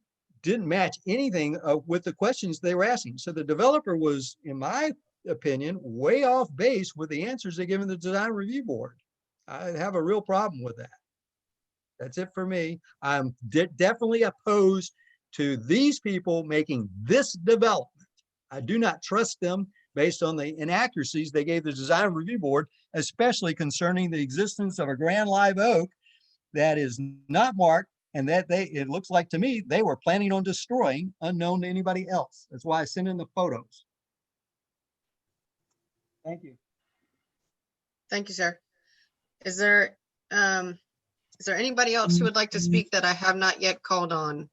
didn't match anything with the questions they were asking. So the developer was, in my opinion, way off base with the answers they give in the design review board. I have a real problem with that. That's it for me. I'm definitely opposed to these people making this development. I do not trust them based on the inaccuracies they gave the design review board, especially concerning the existence of a grand live oak that is not marked, and that it looks like to me they were planning on destroying, unknown to anybody else. That's why I sent in the photos. Thank you. Thank you, sir. Is there anybody else who would like to speak that I have not yet called on?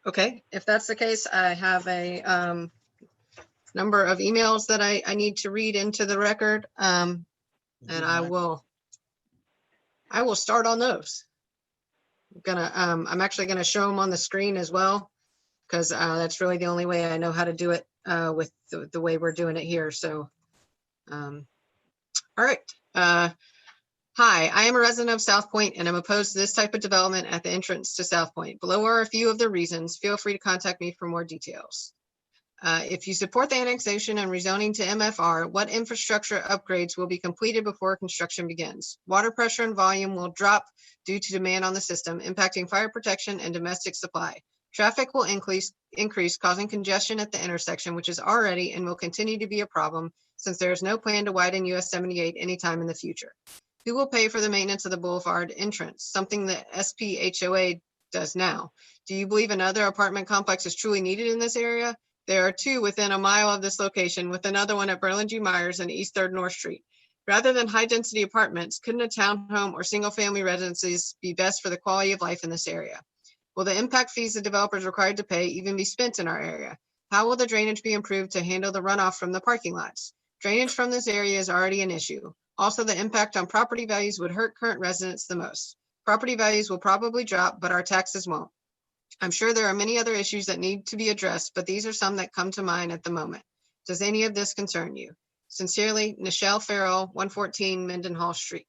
Okay, if that's the case, I have a number of emails that I need to read into the record, and I will start on those. I'm actually gonna show them on the screen as well, because that's really the only way I know how to do it with the way we're doing it here. So, all right. Hi, I am a resident of South Point and I'm opposed to this type of development at the entrance to South Point. Below are a few of the reasons. Feel free to contact me for more details. If you support the annexation and rezoning to MFR, what infrastructure upgrades will be completed before construction begins? Water pressure and volume will drop due to demand on the system, impacting fire protection and domestic supply. Traffic will increase, causing congestion at the intersection, which is already and will continue to be a problem since there is no plan to widen US 78 anytime in the future. Who will pay for the maintenance of the boulevard entrance, something that SPHOA does now? Do you believe another apartment complex is truly needed in this area? There are two within a mile of this location, with another one at Berlin G. Myers and East 3rd North Street. Rather than high-density apartments, couldn't a townhome or single-family residences be best for the quality of life in this area? Will the impact fees the developers required to pay even be spent in our area? How will the drainage be improved to handle the runoff from the parking lots? Drainage from this area is already an issue. Also, the impact on property values would hurt current residents the most. Property values will probably drop, but our taxes won't. I'm sure there are many other issues that need to be addressed, but these are some that come to mind at the moment. Does any of this concern you? Sincerely, Nichelle Farrell, 114 Mendenhall Street.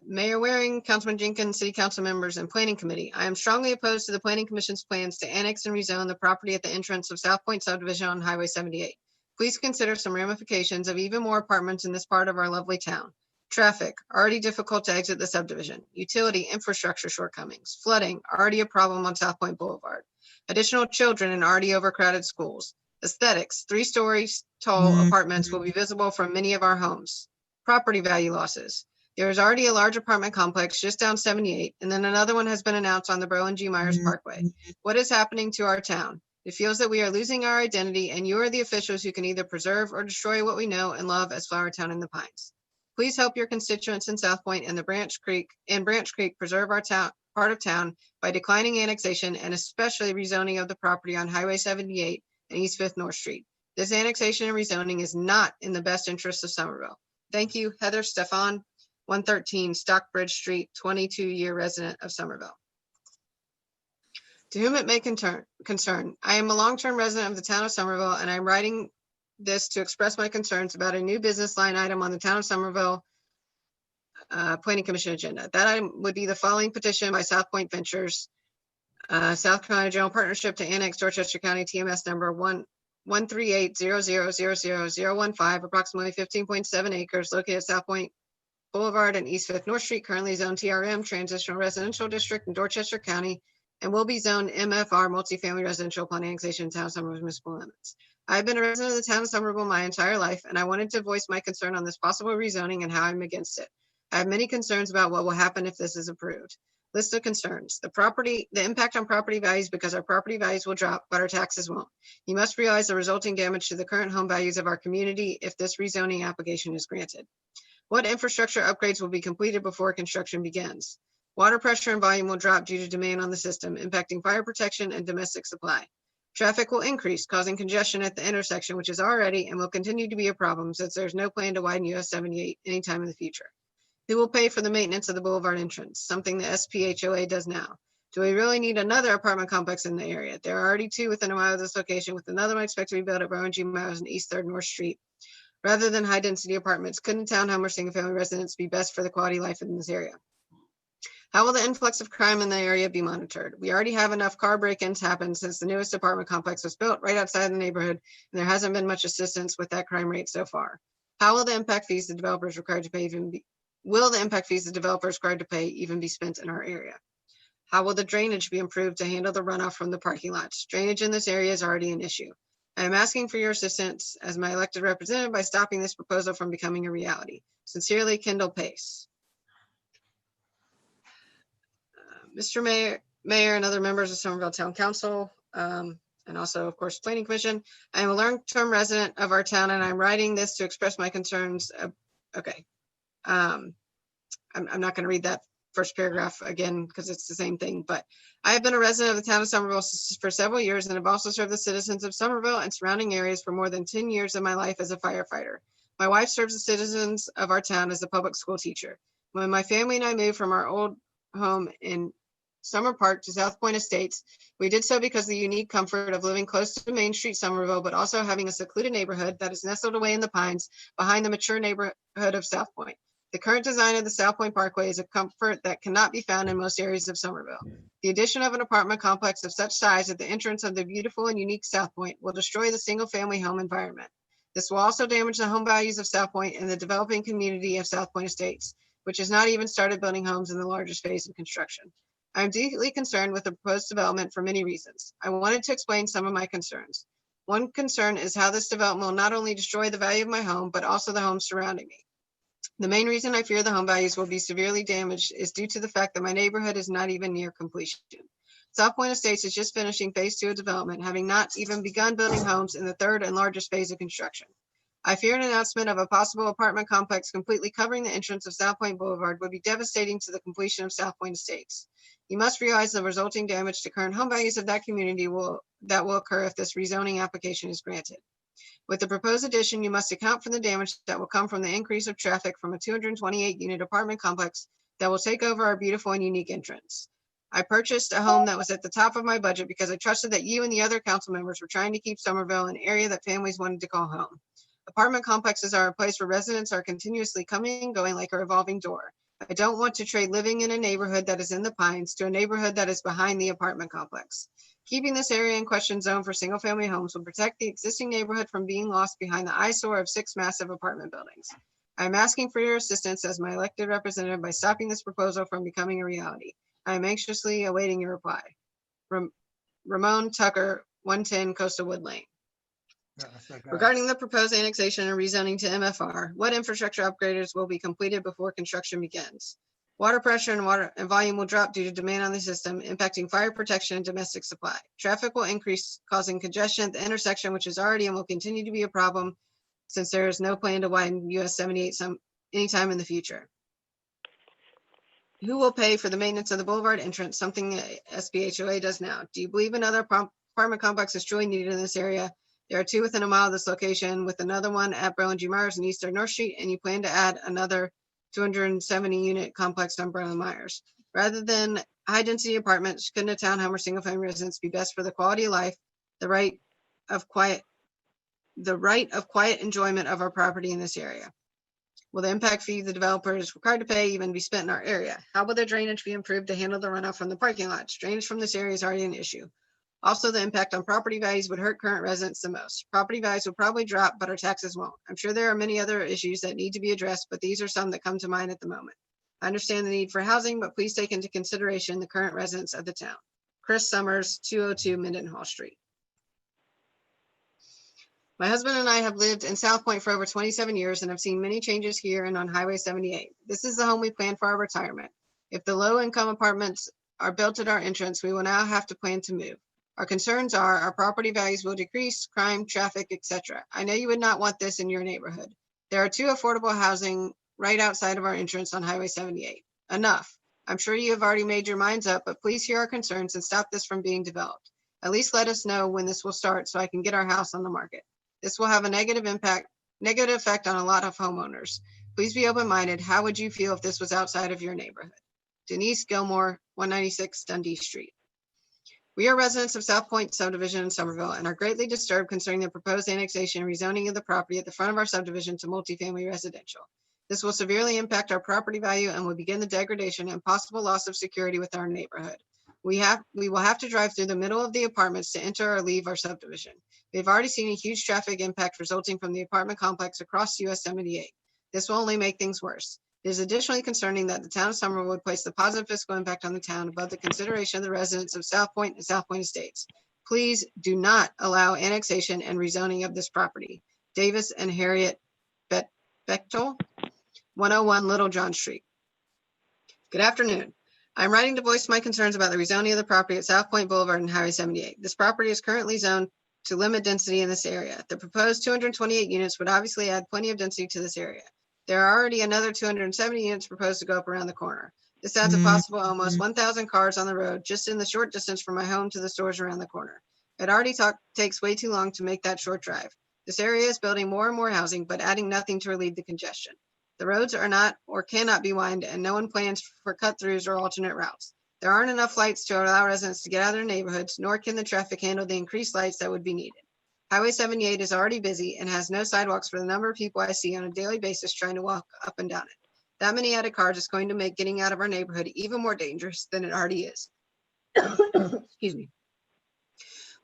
Mayor Waring, Councilman Jenkins, City Council members, and Planning Committee. I am strongly opposed to the Planning Commission's plans to annex and rezone the property at the entrance of South Point subdivision on Highway 78. Please consider some ramifications of even more apartments in this part of our lovely town. Traffic, already difficult to exit the subdivision. Utility infrastructure shortcomings. Flooding, already a problem on South Point Boulevard. Additional children in already overcrowded schools. Aesthetics, 3 stories tall apartments will be visible from many of our homes. Property value losses. There is already a large apartment complex just down 78, and then another one has been announced on the Berlin G. Myers Parkway. What is happening to our town? It feels that we are losing our identity, and you are the officials who can either preserve or destroy what we know and love as Flower Town in the Pines. Please help your constituents in South Point and Branch Creek preserve our town, part of town by declining annexation and especially rezoning of the property on Highway 78 and East 5th North Street. This annexation and rezoning is not in the best interest of Somerville. Thank you, Heather Stefan, 113 Stockbridge Street, 22-year resident of Somerville. To whom it may concern, I am a long-term resident of the town of Somerville, and I'm writing this to express my concerns about a new business line item on the town of Somerville Planning Commission agenda. That item would be the following petition by South Point Ventures, South Carolina General Partnership to annex Dorchester County TMS number 13800000015, approximately 15.7 acres located at South Point Boulevard and East 5th North Street, currently zoned TRM, Transitional Residential District in Dorchester County, and will be zoned MFR, Multifamily Residential upon annexation in town of Somerville municipal limits. I've been a resident of the town of Somerville my entire life, and I wanted to voice my concern on this possible rezoning and how I'm against it. I have many concerns about what will happen if this is approved. List of concerns. The impact on property values, because our property values will drop, but our taxes won't. You must realize the resulting damage to the current home values of our community if this rezoning application is granted. What infrastructure upgrades will be completed before construction begins? Water pressure and volume will drop due to demand on the system, impacting fire protection and domestic supply. Traffic will increase, causing congestion at the intersection, which is already and will continue to be a problem since there's no plan to widen US 78 anytime in the future. Who will pay for the maintenance of the boulevard entrance, something the SPHOA does now? Do we really need another apartment complex in the area? There are already 2 within a mile of this location, with another one expected to be built at Rowan G. Myers and East 3rd North Street. Rather than high-density apartments, couldn't a townhome or single-family residence be best for the quality of life in this area? How will the influx of crime in the area be monitored? We already have enough car break-ins happen since the newest apartment complex was built right outside the neighborhood, and there hasn't been much assistance with that crime rate so far. How will the impact fees the developers required to pay even be spent in our area? How will the drainage be improved to handle the runoff from the parking lots? Drainage in this area is already an issue. I am asking for your assistance as my elected representative by stopping this proposal from becoming a reality. Sincerely, Kendall Pace. Mr. Mayor and other members of Somerville Town Council, and also, of course, Planning Commission. I am a long-term resident of our town, and I'm writing this to express my concerns. I'm not going to read that first paragraph again because it's the same thing, but I have been a resident of the town of Somerville for several years and have also served the citizens of Somerville and surrounding areas for more than 10 years of my life as a firefighter. My wife serves the citizens of our town as a public school teacher. When my family and I moved from our old home in Summer Park to South Point Estates, we did so because of the unique comfort of living close to Main Street, Somerville, but also having a secluded neighborhood that is nestled away in the pines behind the mature neighborhood of South Point. The current design of the South Point Parkway is a comfort that cannot be found in most areas of Somerville. The addition of an apartment complex of such size at the entrance of the beautiful and unique South Point will destroy the single-family home environment. This will also damage the home values of South Point and the developing community of South Point Estates, which has not even started building homes in the largest phase of construction. I am deeply concerned with the proposed development for many reasons. I wanted to explain some of my concerns. One concern is how this development will not only destroy the value of my home, but also the homes surrounding me. The main reason I fear the home values will be severely damaged is due to the fact that my neighborhood is not even near completion. South Point Estates is just finishing phase 2 of development, having not even begun building homes in the 3rd and largest phase of construction. I fear an announcement of a possible apartment complex completely covering the entrance of South Point Boulevard would be devastating to the completion of South Point Estates. You must realize the resulting damage to current home values of that community will occur if this rezoning application is granted. With the proposed addition, you must account for the damage that will come from the increase of traffic from a 228-unit apartment complex that will take over our beautiful and unique entrance. I purchased a home that was at the top of my budget because I trusted that you and the other council members were trying to keep Somerville an area that families wanted to call home. Apartment complexes are a place where residents are continuously coming and going like a revolving door. I don't want to trade living in a neighborhood that is in the Pines to a neighborhood that is behind the apartment complex. Keeping this area in question zone for single-family homes will protect the existing neighborhood from being lost behind the eyesore of 6 massive apartment buildings. I am asking for your assistance as my elected representative by stopping this proposal from becoming a reality. I am anxiously awaiting your reply. Ramon Tucker, 110 Coastal Wood Lane. Regarding the proposed annexation and rezoning to MFR, what infrastructure upgrades will be completed before construction begins? Water pressure and volume will drop due to demand on the system, impacting fire protection and domestic supply. Traffic will increase, causing congestion at the intersection, which is already and will continue to be a problem since there is no plan to widen US 78 anytime in the future. Who will pay for the maintenance of the boulevard entrance, something SBHOA does now? Do you believe another apartment complex is truly needed in this area? There are 2 within a mile of this location, with another one at Berlin G. Myers and East 3rd North Street, and you plan to add another 270-unit complex on Berlin Myers. Rather than high-density apartments, couldn't a townhome or single-family residence be best for the quality of life, the right of quiet enjoyment of our property in this area? Will the impact fee the developer is required to pay even be spent in our area? How will the drainage be improved to handle the runoff from the parking lots? Drainage from this area is already an issue. Also, the impact on property values would hurt current residents the most. Property values will probably drop, but our taxes won't. I'm sure there are many other issues that need to be addressed, but these are some that come to mind at the moment. I understand the need for housing, but please take into consideration the current residents of the town. Chris Summers, 202 Mendenhall Street. My husband and I have lived in South Point for over 27 years and have seen many changes here and on Highway 78. This is the home we plan for our retirement. If the low-income apartments are built at our entrance, we will now have to plan to move. Our concerns are our property values will decrease, crime, traffic, etc. I know you would not want this in your neighborhood. There are 2 affordable housing right outside of our entrance on Highway 78. Enough. I'm sure you have already made your minds up, but please hear our concerns and stop this from being developed. At least let us know when this will start so I can get our house on the market. This will have a negative effect on a lot of homeowners. Please be open-minded. How would you feel if this was outside of your neighborhood? Denise Gilmore, 196 Dundee Street. We are residents of South Point subdivision in Somerville and are greatly disturbed concerning the proposed annexation and rezoning of the property at the front of our subdivision to multifamily residential. This will severely impact our property value and will begin the degradation and possible loss of security with our neighborhood. We will have to drive through the middle of the apartments to enter or leave our subdivision. We've already seen a huge traffic impact resulting from the apartment complex across US 78. This will only make things worse. It is additionally concerning that the town of Somerville would place the positive fiscal impact on the town above the consideration of the residents of South Point and South Point Estates. Please do not allow annexation and rezoning of this property. Davis and Harriet Bechtel, 101 Little John Street. Good afternoon. I'm writing to voice my concerns about the rezoning of the property at South Point Boulevard and Highway 78. This property is currently zoned to limit density in this area. The proposed 228 units would obviously add plenty of density to this area. There are already another 270 units proposed to go up around the corner. This adds a possible almost 1,000 cars on the road just in the short distance from my home to the stores around the corner. It already takes way too long to make that short drive. This area is building more and more housing, but adding nothing to relieve the congestion. The roads are not or cannot be widened, and no one plans for cut-throughs or alternate routes. There aren't enough lights to allow residents to get out of their neighborhoods, nor can the traffic handle the increased lights that would be needed. Highway 78 is already busy and has no sidewalks for the number of people I see on a daily basis trying to walk up and down it. That many added cars is going to make getting out of our neighborhood even more dangerous than it already is. Excuse me.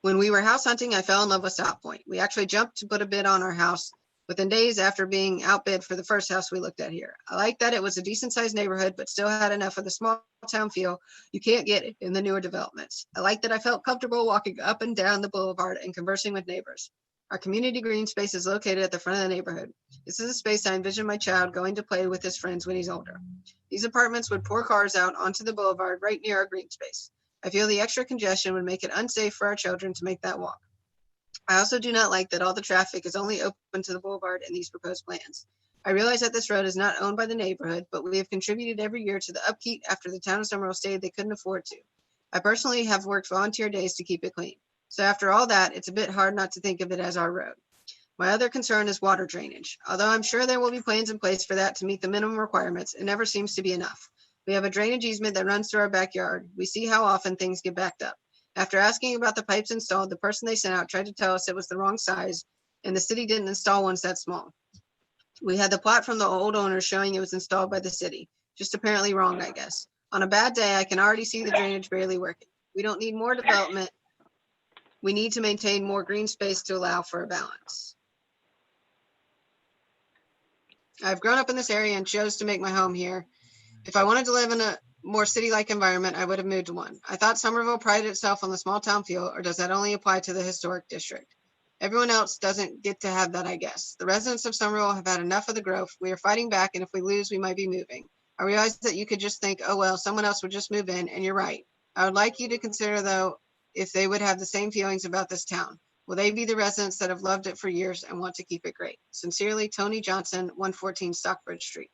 When we were house hunting, I fell in love with South Point. We actually jumped to put a bid on our house within days after being outbid for the first house we looked at here. I liked that it was a decent sized neighborhood, but still had enough of the small town feel you can't get in the newer developments. I liked that I felt comfortable walking up and down the boulevard and conversing with neighbors. Our community green space is located at the front of the neighborhood. This is a space I envision my child going to play with his friends when he's older. These apartments would pour cars out onto the boulevard right near our green space. I feel the extra congestion would make it unsafe for our children to make that walk. I also do not like that all the traffic is only open to the boulevard in these proposed plans. I realize that this road is not owned by the neighborhood, but we have contributed every year to the upkeep after the town of Somerville stated they couldn't afford to. I personally have worked volunteer days to keep it clean. So after all that, it's a bit hard not to think of it as our road. My other concern is water drainage. Although I'm sure there will be plans in place for that to meet the minimum requirements, it never seems to be enough. We have a drainage easement that runs through our backyard. We see how often things get backed up. After asking about the pipes installed, the person they sent out tried to tell us it was the wrong size and the city didn't install ones that small. We had the plot from the old owner showing it was installed by the city. Just apparently wrong, I guess. On a bad day, I can already see the drainage barely working. We don't need more development. We need to maintain more green space to allow for a balance. I've grown up in this area and chose to make my home here. If I wanted to live in a more city-like environment, I would have moved to one. I thought Somerville prided itself on the small town feel, or does that only apply to the historic district? Everyone else doesn't get to have that, I guess. The residents of Somerville have had enough of the growth. We are fighting back, and if we lose, we might be moving. I realize that you could just think, oh, well, someone else would just move in, and you're right. I would like you to consider, though, if they would have the same feelings about this town. Will they be the residents that have loved it for years and want to keep it great? Sincerely, Tony Johnson, 114 Stockbridge Street.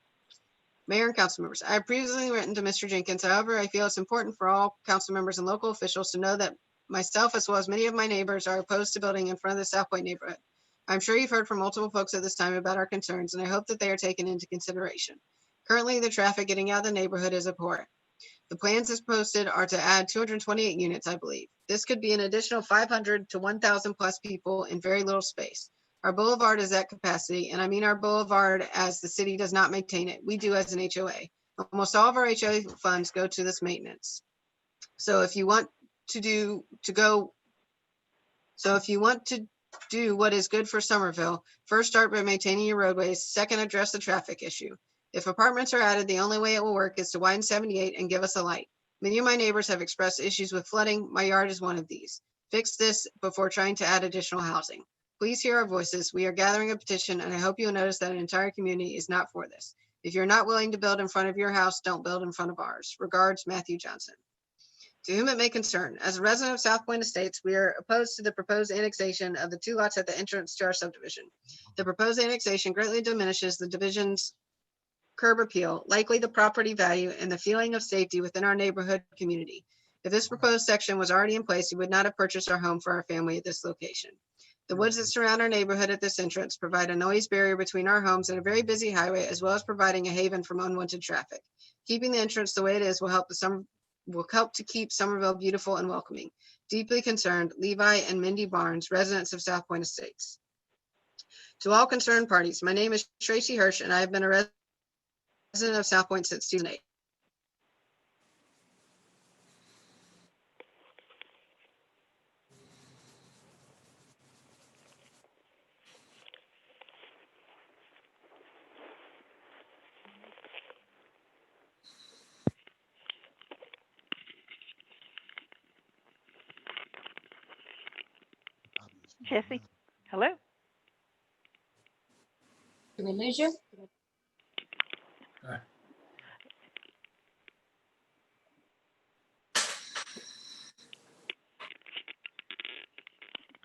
Mayor and council members, I have previously written to Mr. Jenkins. However, I feel it's important for all council members and local officials to know that myself, as well as many of my neighbors, are opposed to building in front of the South Point neighborhood. I'm sure you've heard from multiple folks at this time about our concerns, and I hope that they are taken into consideration. Currently, the traffic getting out of the neighborhood is abhorrent. The plans as posted are to add 228 units, I believe. This could be an additional 500 to 1,000 plus people in very little space. Our boulevard is at capacity, and I mean our boulevard as the city does not maintain it. We do as an HOA. Almost all of our HOA funds go to this maintenance. So if you want to do what is good for Somerville, first start by maintaining your roadways. Second, address the traffic issue. If apartments are added, the only way it will work is to widen 78 and give us a light. Many of my neighbors have expressed issues with flooding. My yard is one of these. Fix this before trying to add additional housing. Please hear our voices. We are gathering a petition, and I hope you'll notice that an entire community is not for this. If you're not willing to build in front of your house, don't build in front of ours. Regards, Matthew Johnson. To whom it may concern, as a resident of South Point Estates, we are opposed to the proposed annexation of the 2 lots at the entrance to our subdivision. The proposed annexation greatly diminishes the division's curb appeal, likely the property value, and the feeling of safety within our neighborhood community. If this proposed section was already in place, we would not have purchased our home for our family at this location. The woods that surround our neighborhood at this entrance provide a noise barrier between our homes and a very busy highway, as well as providing a haven from unwanted traffic. Keeping the entrance the way it is will help to keep Somerville beautiful and welcoming. Deeply concerned, Levi and Mindy Barnes, residents of South Point Estates. To all concerned parties, my name is Tracy Hirsch, and I have been a resident of South Point since 2008. Jesse, hello? Did we lose you?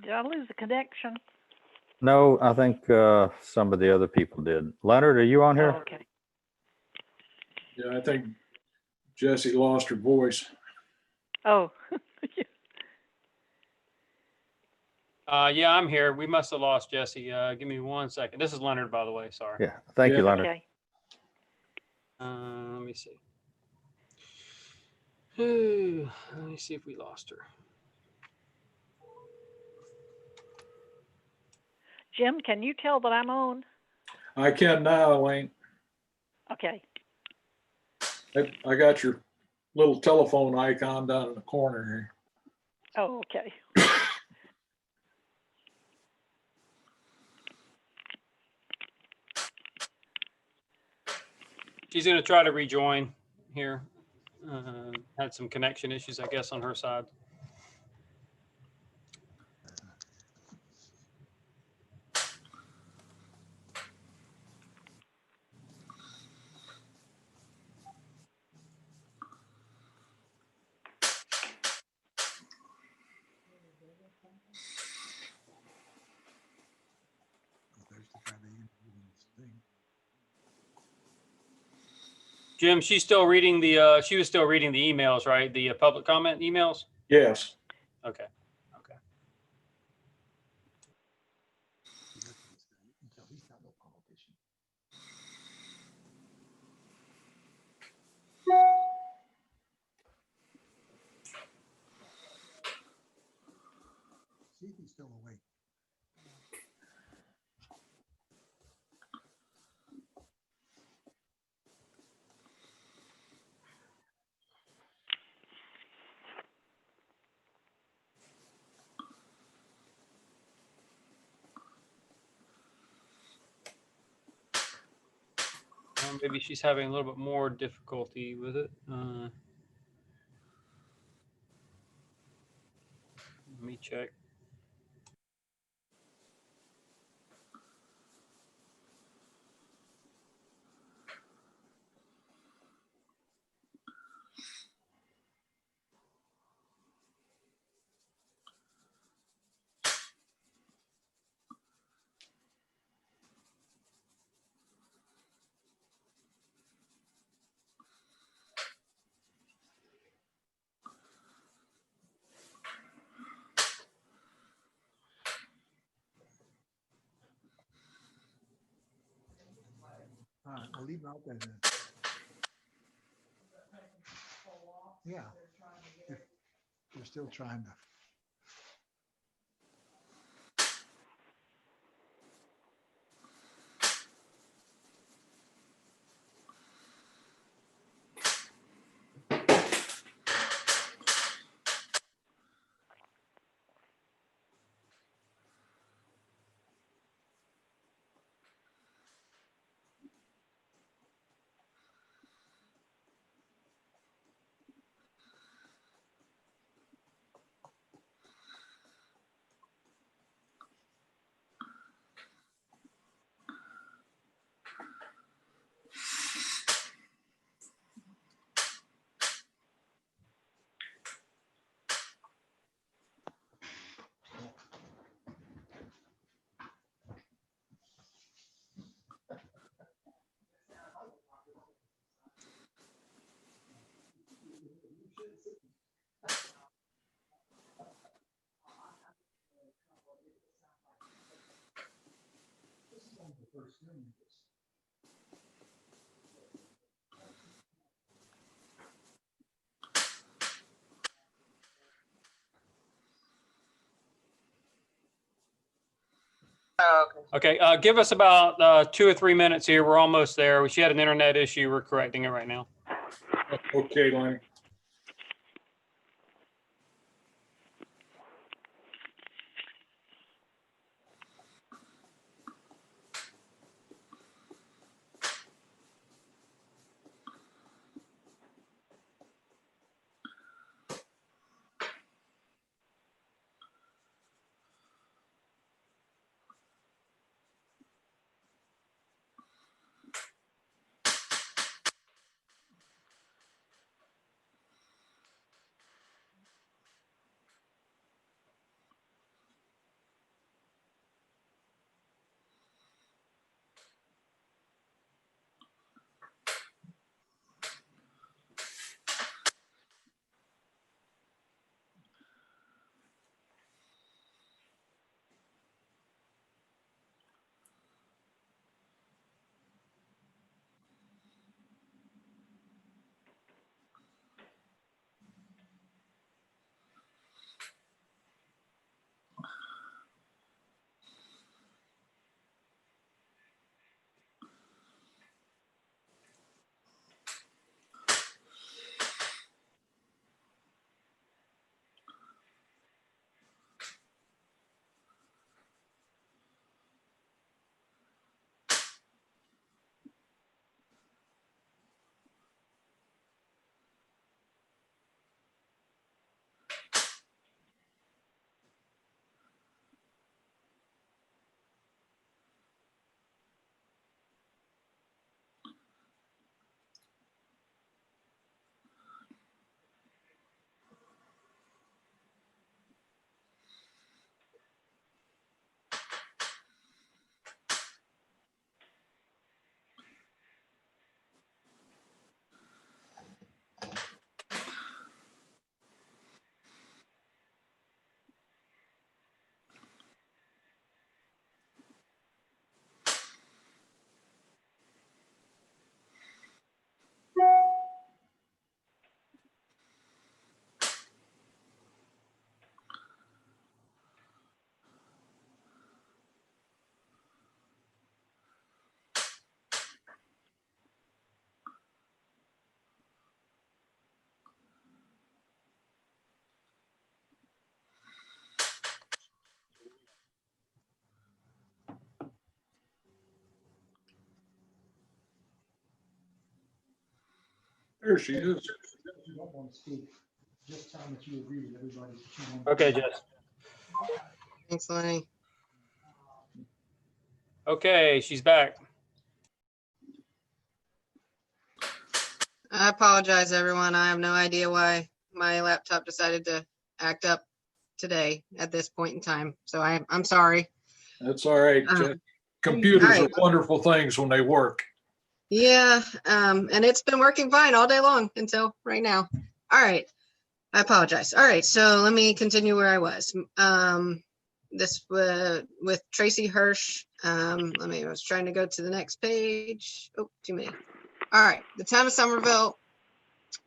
Did I lose the connection? No, I think some of the other people did. Leonard, are you on here? Oh, okay. Yeah, I think Jesse lost her voice. Oh, Yeah, I'm here. We must have lost Jesse. Give me 1 second. This is Leonard, by the way. Sorry. Yeah, thank you, Leonard. okay. Let me see. Let me see if we lost her. Jim, can you tell that I'm on? I can now, Elaine. Okay. I got your little telephone icon down in the corner here. Oh, okay. She's going to try to rejoin here. Had some connection issues, I guess, on her side. Jim, she's still reading she was still reading the emails, right? The public comment emails? Yes. Okay. See if he's still awake. Maybe she's having a little bit more difficulty with it. Let me check. All right, we'll leave it out there then. Yeah. They're still trying to. Okay, give us about 2 or 3 minutes here. We're almost there. She had an internet issue. We're correcting it right now. Okay, Lenny. There she is. Okay, Jess. Thanks, Lenny. Okay, she's back. I apologize, everyone. I have no idea why my laptop decided to act up today at this point in time. So I'm sorry. That's all right. Um, Computers all are right. wonderful things when they work. Yeah, and it's been working fine all day long until right now. All right. I apologize. All right, so let me continue where I was. This with Tracy Hirsch. I was trying to go to the next page. Oh, too many. All right, the town of Somerville.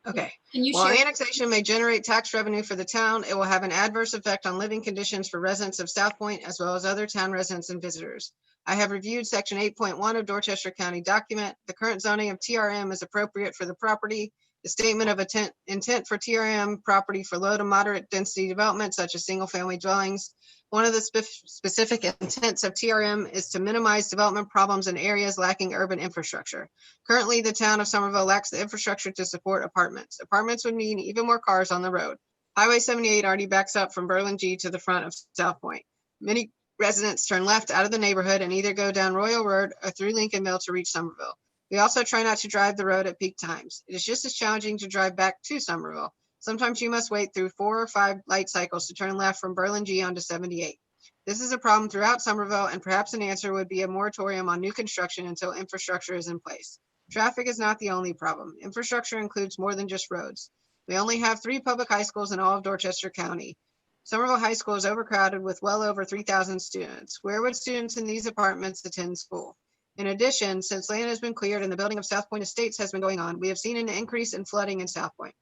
Okay. Can you While share? annexation may generate tax revenue for the town, it will have an adverse effect on living conditions for residents of South Point as well as other town residents and visitors. I have reviewed section 8.1 of Dorchester County document. The current zoning of TRM is appropriate for the property. The statement of intent for TRM property for low to moderate density development such as single family dwellings. One of the specific intents of TRM is to minimize development problems in areas lacking urban infrastructure. Currently, the town of Somerville lacks the infrastructure to support apartments. Apartments would mean even more cars on the road. Highway 78 already backs up from Berlin G to the front of South Point. Many residents turn left out of the neighborhood and either go down Royal Road or through Lincoln Mill to reach Somerville. We also try not to drive the road at peak times. It is just as challenging to drive back to Somerville. Sometimes you must wait through 4 or 5 light cycles to turn left from Berlin G onto 78. This is a problem throughout Somerville, and perhaps an answer would be a moratorium on new construction until infrastructure is in place. Traffic is not the only problem. Infrastructure includes more than just roads. We only have 3 public high schools in all of Dorchester County. Somerville High School is overcrowded with well over 3,000 students. Where would students in these apartments attend school? In addition, since land has been cleared and the building of South Point Estates has been going on, we have seen an increase in flooding in South Point.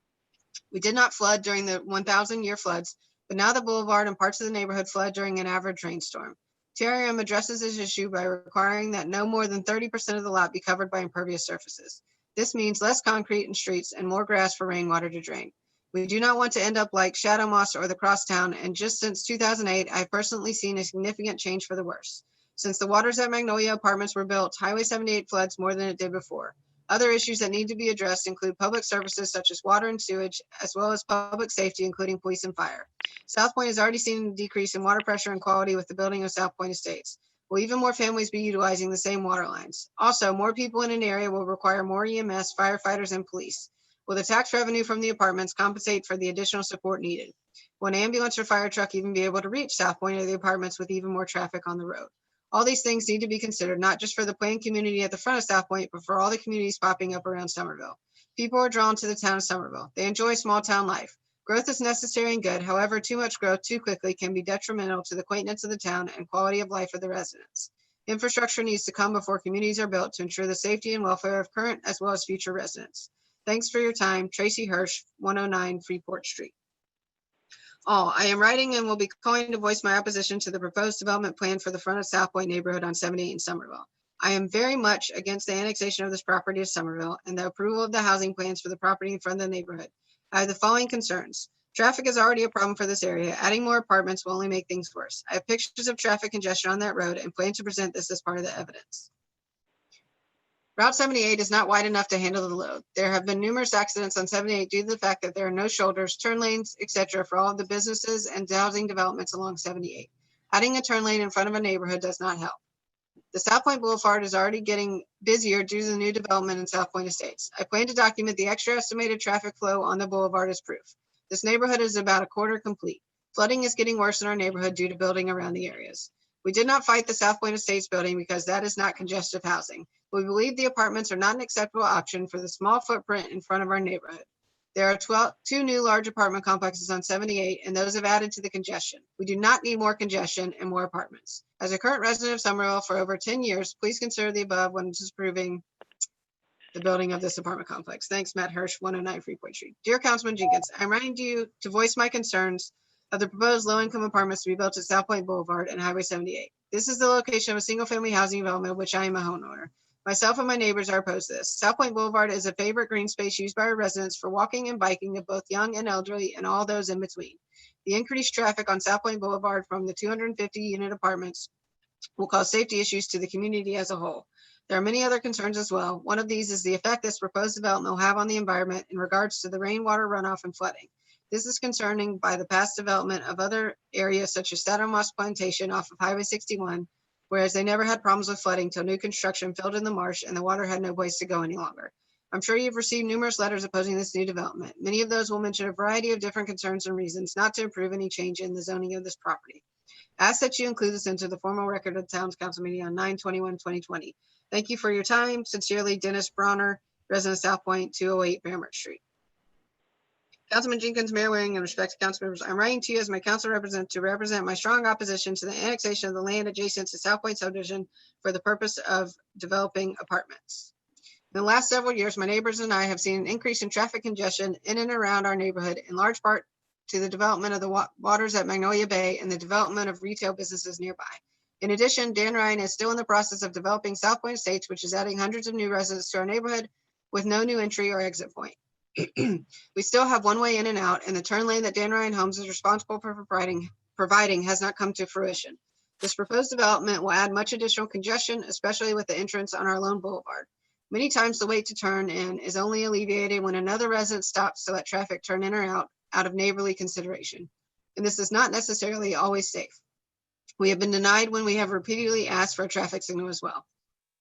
We did not flood during the 1,000-year floods, but now the boulevard and parts of the neighborhood flood during an average rainstorm. TRM addresses this issue by requiring that no more than 30% of the lot be covered by impervious surfaces. This means less concrete in streets and more grass for rainwater to drain. We do not want to end up like Shadow Moss or the Crosstown, and just since 2008, I've personally seen a significant change for the worse. Since the Waters at Magnolia apartments were built, Highway 78 floods more than it did before. Other issues that need to be addressed include public services such as water and sewage, as well as public safety, including police and fire. South Point has already seen a decrease in water pressure and quality with the building of South Point Estates. Will even more families be utilizing the same water lines? Also, more people in an area will require more EMS, firefighters, and police. Will the tax revenue from the apartments compensate for the additional support needed? Will an ambulance or fire truck even be able to reach South Point or the apartments with even more traffic on the road? All these things need to be considered, not just for the planned community at the front of South Point, but for all the communities popping up around Somerville. People are drawn to the town of Somerville. They enjoy small town life. Growth is necessary and good. However, too much growth too quickly can be detrimental to the quaintness of the town and quality of life of the residents. Infrastructure needs to come before communities are built to ensure the safety and welfare of current as well as future residents. Thanks for your time. Tracy Hirsch, 109 Freeport Street. I am writing and will be calling to voice my opposition to the proposed development plan for the front of South Point neighborhood on 78 in Somerville. I am very much against the annexation of this property to Somerville and the approval of the housing plans for the property in front of the neighborhood. I have the following concerns. Traffic is already a problem for this area. Adding more apartments will only make things worse. I have pictures of traffic congestion on that road and plan to present this as part of the evidence. Route 78 is not wide enough to handle the load. There have been numerous accidents on 78 due to the fact that there are no shoulders, turn lanes, etc. for all of the businesses and housing developments along 78. Adding a turn lane in front of a neighborhood does not help. The South Point Boulevard is already getting busier due to the new development in South Point Estates. I plan to document the extra estimated traffic flow on the boulevard as proof. This neighborhood is about a quarter complete. Flooding is getting worse in our neighborhood due to building around the areas. We did not fight the South Point Estates building because that is not congestive housing. We believe the apartments are not an acceptable option for the small footprint in front of our neighborhood. There are 2 new large apartment complexes on 78, and those have added to the congestion. We do not need more congestion and more apartments. As a current resident of Somerville for over 10 years, please consider the above when disapproving the building of this apartment complex. Thanks, Matt Hirsch, 109 Freeport Street. Dear Councilman Jenkins, I'm writing to you to voice my concerns of the proposed low-income apartments to be built at South Point Boulevard and Highway 78. This is the location of a single-family housing development, which I am a homeowner. Myself and my neighbors are opposed to this. South Point Boulevard is a favorite green space used by our residents for walking and biking of both young and elderly and all those in between. The increased traffic on South Point Boulevard from the 250 unit apartments will cause safety issues to the community as a whole. There are many other concerns as well. One of these is the effect this proposed development will have on the environment in regards to the rainwater runoff and flooding. This is concerning by the past development of other areas such as Saddle Moss Plantation off of Highway 61, whereas they never had problems with flooding till new construction filled in the marsh and the water had no place to go any longer. I'm sure you've received numerous letters opposing this new development. Many of those will mention a variety of different concerns and reasons not to approve any change in the zoning of this property. Ask that you include this into the formal record of the town's council meeting on 9/21/2020. Thank you for your time. Sincerely, Dennis Bronner, resident of South Point, 208 Fairmont Street. Councilman Jenkins, Mayor Waring, and respected council members, I'm writing to you as my council representative to represent my strong opposition to the annexation of the land adjacent to South Point subdivision for the purpose of developing apartments. In the last several years, my neighbors and I have seen an increase in traffic congestion in and around our neighborhood, in large part to the development of the waters at Magnolia Bay and the development of retail businesses nearby. In addition, Dan Ryan is still in the process of developing South Point Estates, which is adding hundreds of new residents to our neighborhood with no new entry or exit point. We still have one way in and out, and the turn lane that Dan Ryan Homes is responsible for providing has not come to fruition. This proposed development will add much additional congestion, especially with the entrance on our lone boulevard. Many times the wait to turn in is only alleviated when another resident stops to let traffic turn in or out of neighborly consideration. And this is not necessarily always safe. We have been denied when we have repeatedly asked for a traffic signal as well.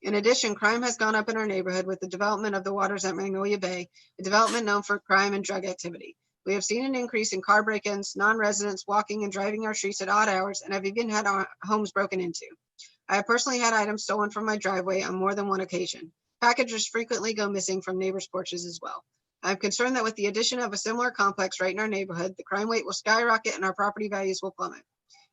In addition, crime has gone up in our neighborhood with the development of the waters at Magnolia Bay, a development known for crime and drug activity. We have seen an increase in car break-ins, non-residents walking and driving our streets at odd hours, and have even had our homes broken into. I have personally had items stolen from my driveway on more than one occasion. Packages frequently go missing from neighbors' porches as well. I'm concerned that with the addition of a similar complex right in our neighborhood, the crime rate will skyrocket and our property values will plummet.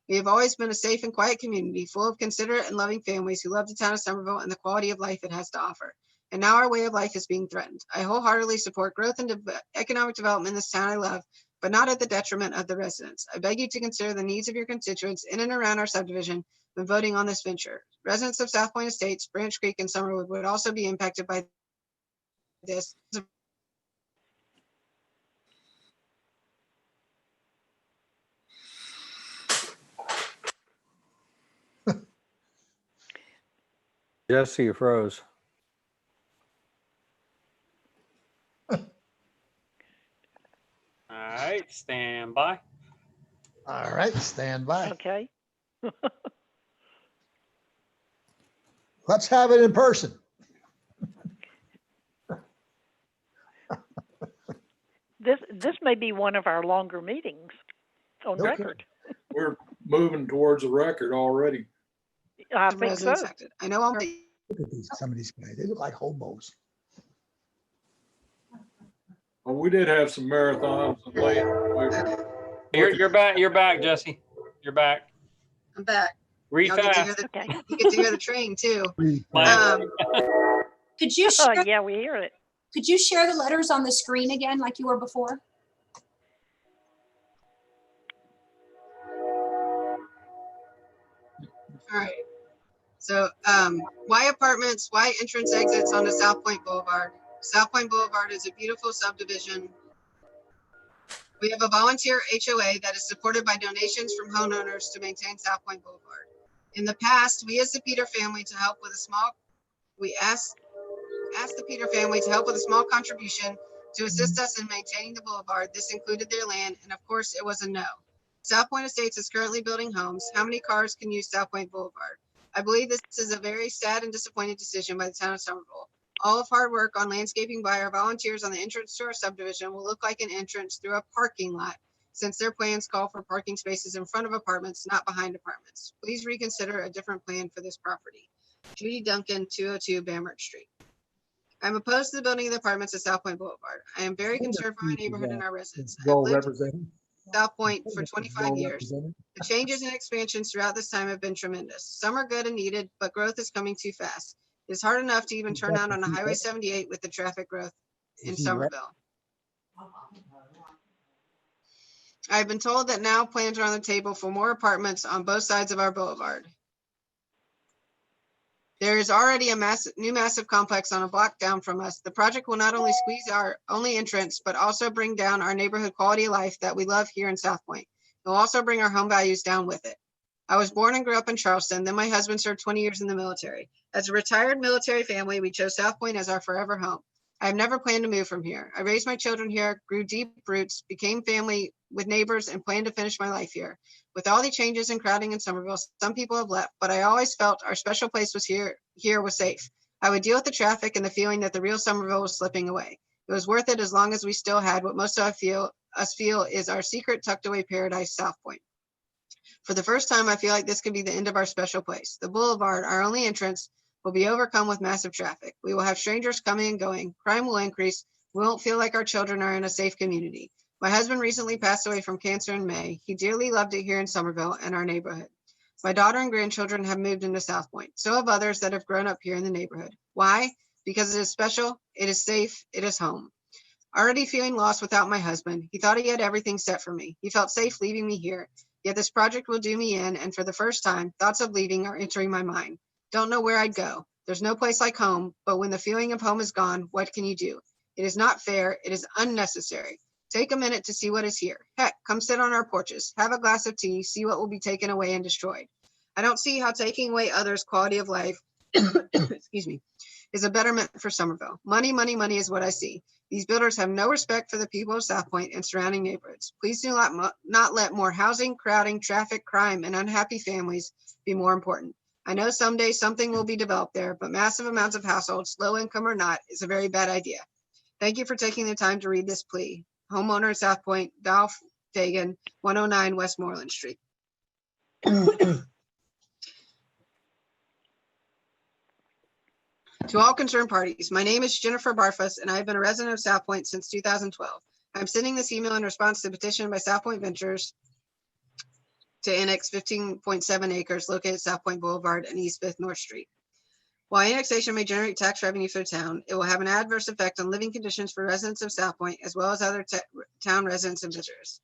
We have always been a safe and quiet community full of considerate and loving families who love the town of Somerville and the quality of life it has to offer. And now our way of life is being threatened. I wholeheartedly support growth and economic development in this town I love, but not at the detriment of the residents. I beg you to consider the needs of your constituents in and around our subdivision when voting on this venture. Residents of South Point Estates, Branch Creek, and Summerwood would also be impacted by this. Jesse, you froze. All right, stand by. All right, stand by. Okay. Let's have it in person. This may be one of our longer meetings on Okay. record. We're moving towards a record already. I think so. I know I'm. Look at some of these guys. They look like hobos. Well, we did have some marathons and late. You're back. You're back, Jesse. You're back. I'm back. Read Y'all get to hear fast. the- You get to hear the train too. Could you share, yeah, we hear it. could you share the letters on the screen again like you were before? All right. So why apartments, why entrance exits onto South Point Boulevard? South Point Boulevard is a beautiful subdivision. We have a volunteer HOA that is supported by donations from homeowners to maintain South Point Boulevard. In the past, we as the Peter family to help with a small, we asked the Peter family to help with a small contribution to assist us in maintaining the boulevard. This included their land, and of course it was a no. South Point Estates is currently building homes. How many cars can use South Point Boulevard? I believe this is a very sad and disappointing decision by the town of Somerville. All of hard work on landscaping by our volunteers on the entrance to our subdivision will look like an entrance through a parking lot, since their plans call for parking spaces in front of apartments, not behind apartments. Please reconsider a different plan for this property. Judy Duncan, 202 Bamert Street. I'm opposed to the building of the apartments at South Point Boulevard. I am very concerned for our neighborhood and our residents. I have Well lived represented. in South Point for 25 Well years. represented. The changes and expansions throughout this time have been tremendous. Some are good and needed, but growth is coming too fast. It is hard enough to even turn out on a Highway 78 with the traffic growth in Somerville. I've been told that now plans are on the table for more apartments on both sides of our boulevard. There is already a new massive complex on a block down from us. The project will not only squeeze our only entrance, but also bring down our neighborhood quality of life that we love here in South Point. It will also bring our home values down with it. I was born and grew up in Charleston. Then my husband served 20 years in the military. As a retired military family, we chose South Point as our forever home. I have never planned to move from here. I raised my children here, grew deep roots, became family with neighbors, and plan to finish my life here. With all the changes and crowding in Somerville, some people have left, but I always felt our special place was here was safe. I would deal with the traffic and the feeling that the real Somerville was slipping away. It was worth it as long as we still had what most of us feel is our secret tucked away paradise, South Point. For the first time, I feel like this could be the end of our special place. The boulevard, our only entrance, will be overcome with massive traffic. We will have strangers coming and going. Crime will increase. We won't feel like our children are in a safe community. My husband recently passed away from cancer in May. He dearly loved it here in Somerville and our neighborhood. My daughter and grandchildren have moved into South Point. So have others that have grown up here in the neighborhood. Why? Because it is special, it is safe, it is home. Already feeling lost without my husband, he thought he had everything set for me. He felt safe leaving me here. Yet this project will do me in, and for the first time, thoughts of leaving are entering my mind. Don't know where I'd go. There's no place like home, but when the feeling of home is gone, what can you do? It is not fair. It is unnecessary. Take a minute to see what is here. Heck, come sit on our porches, have a glass of tea, see what will be taken away and destroyed. I don't see how taking away others' quality of life, excuse me, is a betterment for Somerville. Money, money, money is what I see. These builders have no respect for the people of South Point and surrounding neighborhoods. Please do not let more housing, crowding, traffic, crime, and unhappy families be more important. I know someday something will be developed there, but massive amounts of households, low income or not, is a very bad idea. Thank you for taking the time to read this plea. Homeowner at South Point, Dolph Fagan, 109 Westmoreland Street. To all concerned parties, my name is Jennifer Barfus, and I have been a resident of South Point since 2012. I'm sending this email in response to the petition by South Point Ventures to annex 15.7 acres located at South Point Boulevard and East 5th North Street. While annexation may generate tax revenue for the town, it will have an adverse effect on living conditions for residents of South Point, as well as other town residents and visitors.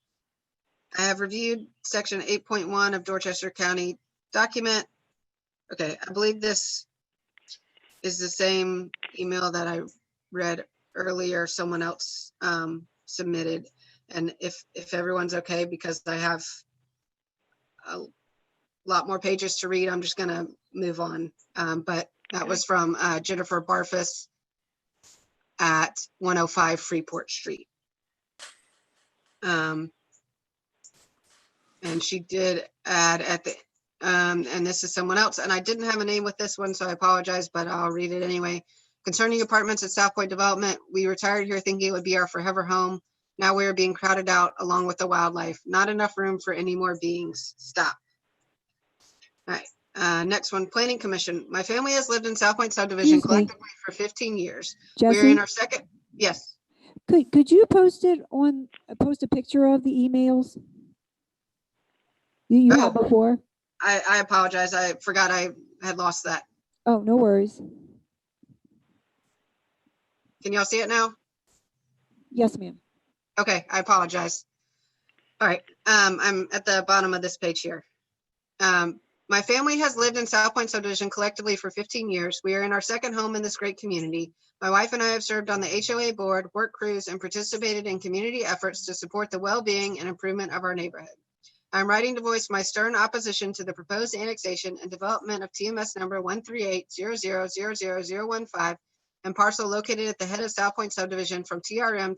I have reviewed section 8.1 of Dorchester County document. Okay, I believe this is the same email that I read earlier, someone else submitted. And if everyone's okay, because I have a lot more pages to read, I'm just gonna move on. But that was from Jennifer Barfus at 105 Freeport Street. And she did add at the, and this is someone else, and I didn't have a name with this one, so I apologize, but I'll read it anyway. Concerning apartments at South Point Development, we retired here thinking it would be our forever home. Now we are being crowded out along with the wildlife. Not enough room for any more beings. Stop. All right, next one, Planning Commission. My family has lived in South Point subdivision collectively for 15 years. We're in our second, yes. Could you post it on, post a picture of the emails you had before? I apologize. I forgot I had lost that. Oh, no worries. Can y'all see it now? Yes, ma'am. Okay, I apologize. All right, I'm at the bottom of this page here. My family has lived in South Point subdivision collectively for 15 years. We are in our second home in this great community. My wife and I have served on the HOA board, work crews, and participated in community efforts to support the well-being and improvement of our neighborhood. I'm writing to voice my stern opposition to the proposed annexation and development of TMS number 138000015 and parcel located at the head of South Point subdivision from TRM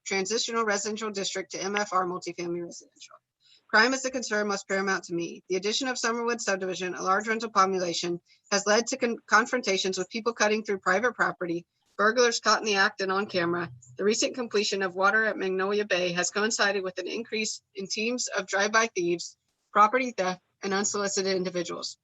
Transitional Residential District to MFR Multifamily Residential. Crime is the concern most paramount to me. The addition of Summerwood subdivision, a large rental population, has led to confrontations with people cutting through private property, burglars caught in the act and on camera. The recent completion of water at Magnolia Bay has coincided with an increase in teams of drive-by thieves, property theft, and unsolicited individuals.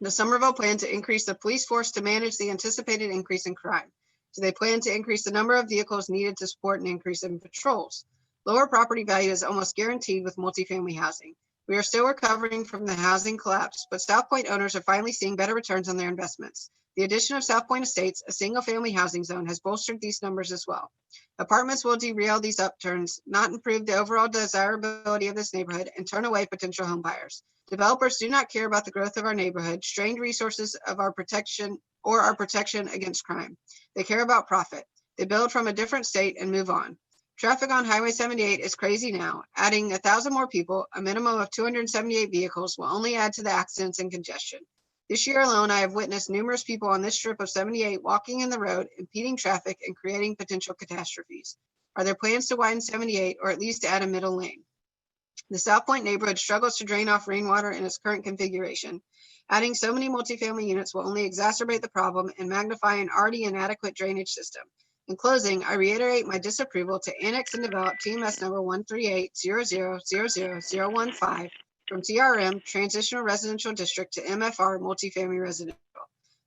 The Somerville plan to increase the police force to manage the anticipated increase in crime. Do they plan to increase the number of vehicles needed to support an increase in patrols? Lower property value is almost guaranteed with multifamily housing. We are still recovering from the housing collapse, but South Point owners are finally seeing better returns on their investments. The addition of South Point Estates, a single-family housing zone, has bolstered these numbers as well. Apartments will derail these upturns, not improve the overall desirability of this neighborhood, and turn away potential home buyers. Developers do not care about the growth of our neighborhood, strained resources of our protection, or our protection against crime. They care about profit. They build from a different state and move on. Traffic on Highway 78 is crazy now. Adding 1,000 more people, a minimum of 278 vehicles, will only add to the accidents and congestion. This year alone, I have witnessed numerous people on this strip of 78 walking in the road, impeding traffic and creating potential catastrophes. Are there plans to widen 78 or at least add a middle lane? The South Point neighborhood struggles to drain off rainwater in its current configuration. Adding so many multifamily units will only exacerbate the problem and magnify an already inadequate drainage system. In closing, I reiterate my disapproval to annex and develop TMS number 13800000015 from TRM Transitional Residential District to MFR Multifamily Residential.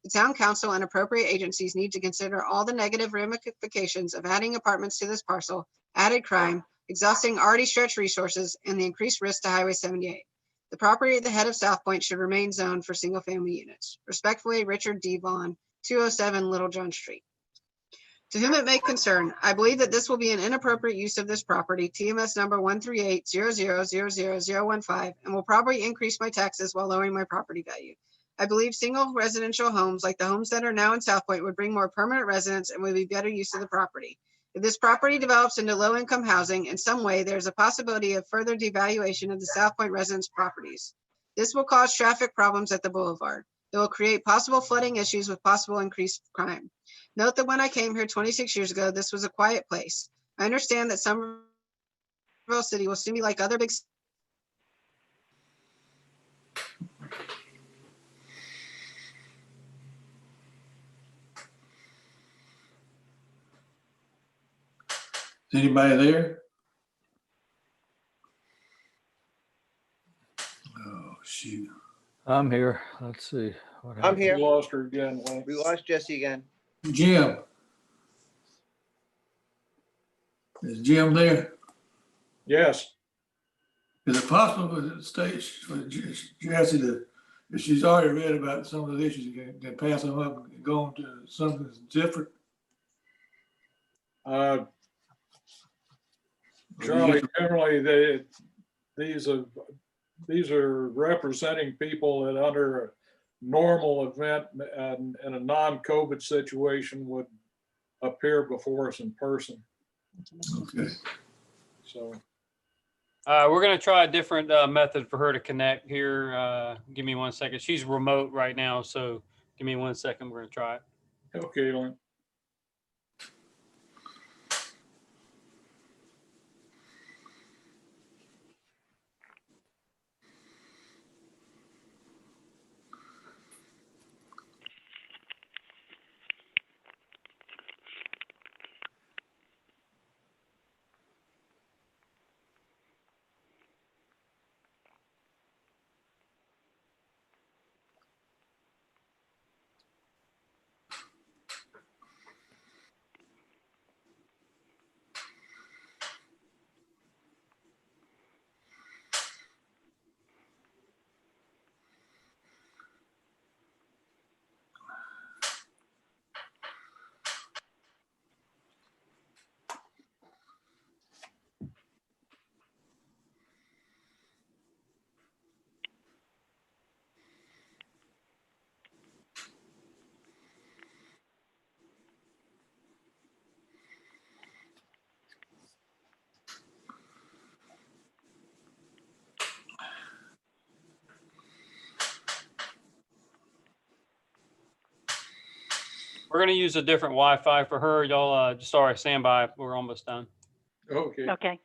The town council and appropriate agencies need to consider all the negative ramifications of adding apartments to this parcel, added crime, exhausting already stretched resources, and the increased risk to Highway 78. The property at the head of South Point should remain zoned for single-family units. Respectfully, Richard D. Vaughn, 207 Little John Street. To whom it may concern, I believe that this will be an inappropriate use of this property, TMS number 13800000015, and will probably increase my taxes while lowering my property value. I believe single residential homes like the homes that are now in South Point would bring more permanent residents and would be better use of the property. If this property develops into low-income housing in some way, there's a possibility of further devaluation of the South Point residents' properties. This will cause traffic problems at the boulevard. It will create possible flooding issues with possible increased crime. Note that when I came here 26 years ago, this was a quiet place. I understand that Somerville City will soon be like other big cities. Is anybody there? Oh, shoot. I'm here. Let's see. What I'm happened? here. We lost her again, Lane. We lost Jesse again. Jim. Is Jim there? Yes. Is it possible for the state, for Jesse to, if she's already read about some of the issues, can pass them up and go on to something that's different? Charlie, generally, these are representing people that under a normal event and in a non-COVID situation would appear before us in person. Okay. So. We're going to try a different method for her to connect here. Give me 1 second. She's remote right now, so give me 1 second. We're going to try it. Okay, Lynn. We're going to use a different Wi-Fi for her. Y'all, just sorry, stand by. We're almost done. Okay. Okay.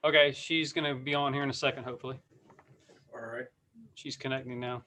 Okay, she's gonna be on here in a second, hopefully. All right. She's connecting now.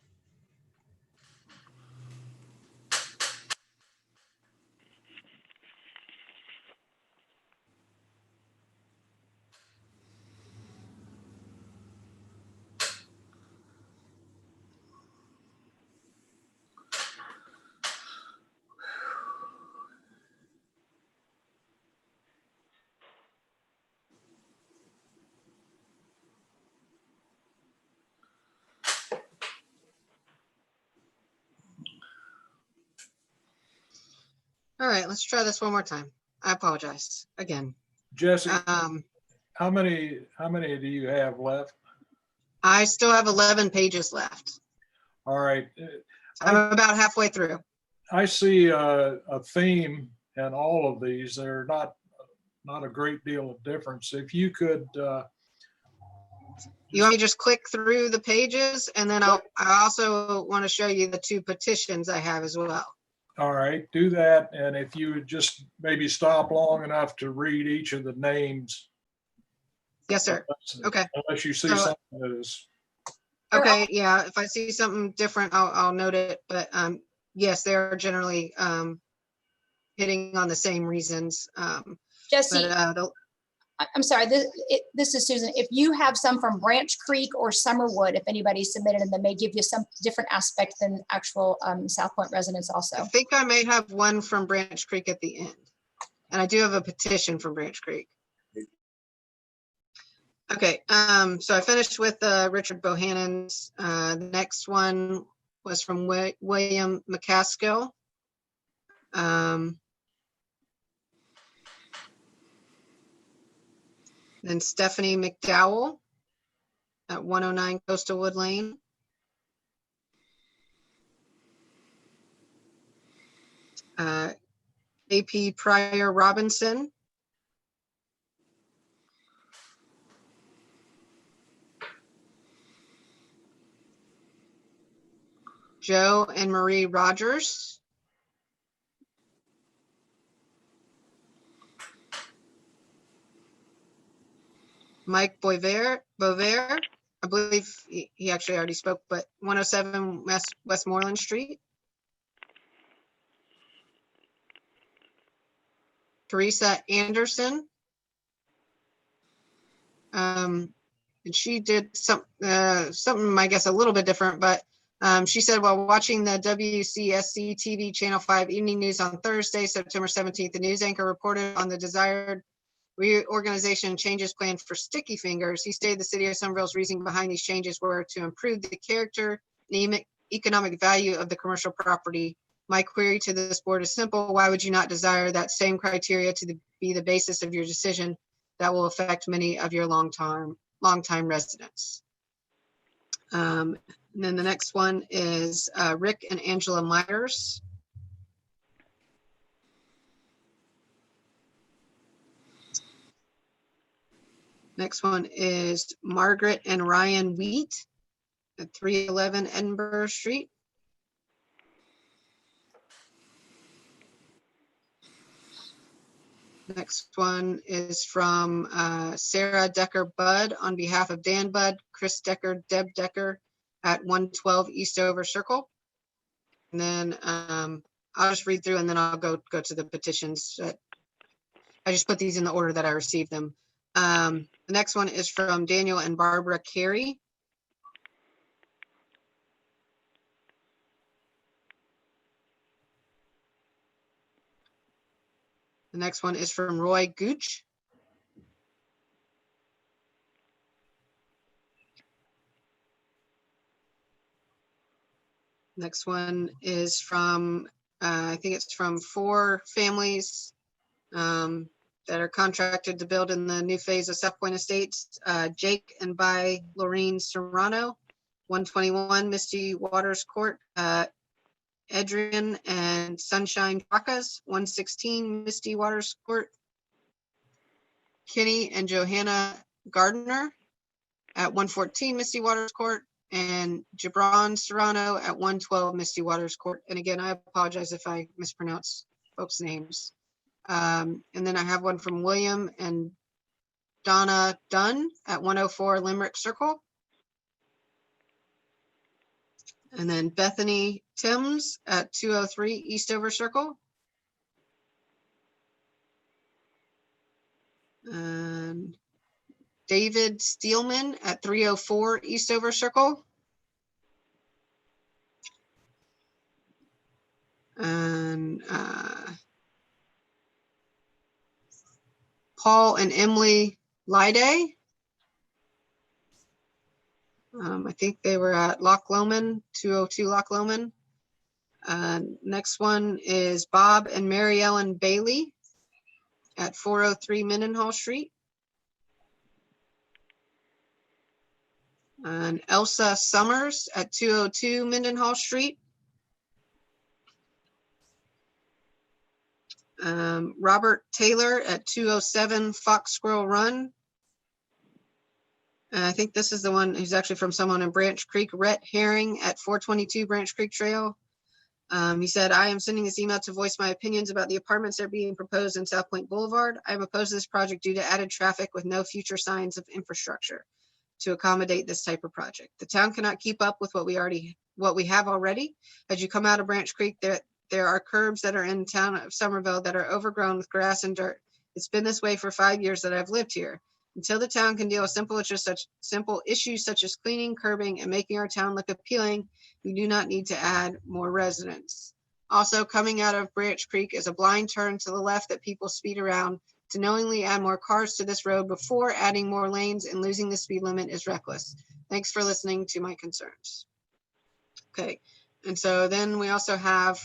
All right, let's try this one more time. I apologize again. Jesse, Um, how many do you have left? I still have 11 pages left. All right. I'm about halfway through. I see a theme in all of these. They're not a great deal of difference. If you could, You want me to just click through the pages, and then I also want to show you the 2 petitions I have as well. all right, do that. And if you would just maybe stop long enough to read each of the names. Yes, sir. Okay. Unless you see So- something that is, Okay, yeah, if I see something different, I'll note it, but yes, they're generally hitting on the same reasons. Jesse, But I'm sorry, this is Susan. If you have some from Branch Creek or Summerwood, if anybody submitted them, that may give you some different aspect than actual South Point residents also. I think I may have one from Branch Creek at the end. And I do have a petition from Branch Creek. Okay, so I finished with Richard Bohannon's. The next one was from William McCaskill. Then Stephanie McDowell at 109 Coastal Wood Lane. AP Pryor Robinson. Joe and Marie Rogers. Mike Boisvert, I believe he actually already spoke, but 107 Westmoreland Street. Teresa Anderson. And she did something, I guess, a little bit different, but she said, while watching the WCSC TV Channel 5 Evening News on Thursday, September 17th, the news anchor reported on the desired reorganization and changes planned for Sticky Fingers. He stated the city of Somerville's reasoning behind these changes were to improve the character and economic value of the commercial property. My query to this board is simple. Why would you not desire that same criteria to be the basis of your decision that will affect many of your longtime residents? And then the next one is Rick and Angela Myers. Next one is Margaret and Ryan Wheat at 311 Edinburgh Street. Next one is from Sarah Decker Budd on behalf of Dan Budd, Chris Decker, Deb Decker at 112 Eastover Circle. And then I'll just read through and then I'll go to the petitions. I just put these in the order that I received them. The next one is from Daniel and Barbara Carey. The next one is from Roy Gooch. Next one is from, I think it's from 4 families that are contracted to build in the new phase of South Point Estates. Jake and by Lorene Serrano, 121 Misty Waters Court. Adrian and Sunshine Tracas, 116 Misty Waters Court. Kenny and Johanna Gardner at 114 Misty Waters Court, and Gibran Serrano at 112 Misty Waters Court. And again, I apologize if I mispronounce folks' names. And then I have one from William and Donna Dunn at 104 Limerick Circle. And then Bethany Timms at 203 Eastover Circle. And David Steelman at 304 Eastover Circle. And Paul and Emily Lyday. I think they were at Loch Lomond, 202 Loch Lomond. Next one is Bob and Mary Ellen Bailey at 403 Mendenhall Street. And Elsa Summers at 202 Mendenhall Street. Robert Taylor at 207 Fox Squirrel Run. And I think this is the one who's actually from someone in Branch Creek. Rhett Herring at 422 Branch Creek Trail. He said, I am sending this email to voice my opinions about the apartments that are being proposed in South Point Boulevard. I am opposed to this project due to added traffic with no future signs of infrastructure to accommodate this type of project. The town cannot keep up with what we have already. As you come out of Branch Creek, there are curbs that are in town of Somerville that are overgrown with grass and dirt. It's been this way for 5 years that I've lived here. Until the town can deal with simple issues such as cleaning, curbing, and making our town look appealing, we do not need to add more residents. Also, coming out of Branch Creek is a blind turn to the left that people speed around. To knowingly add more cars to this road before adding more lanes and losing the speed limit is reckless. Thanks for listening to my concerns. Okay, and so then we also have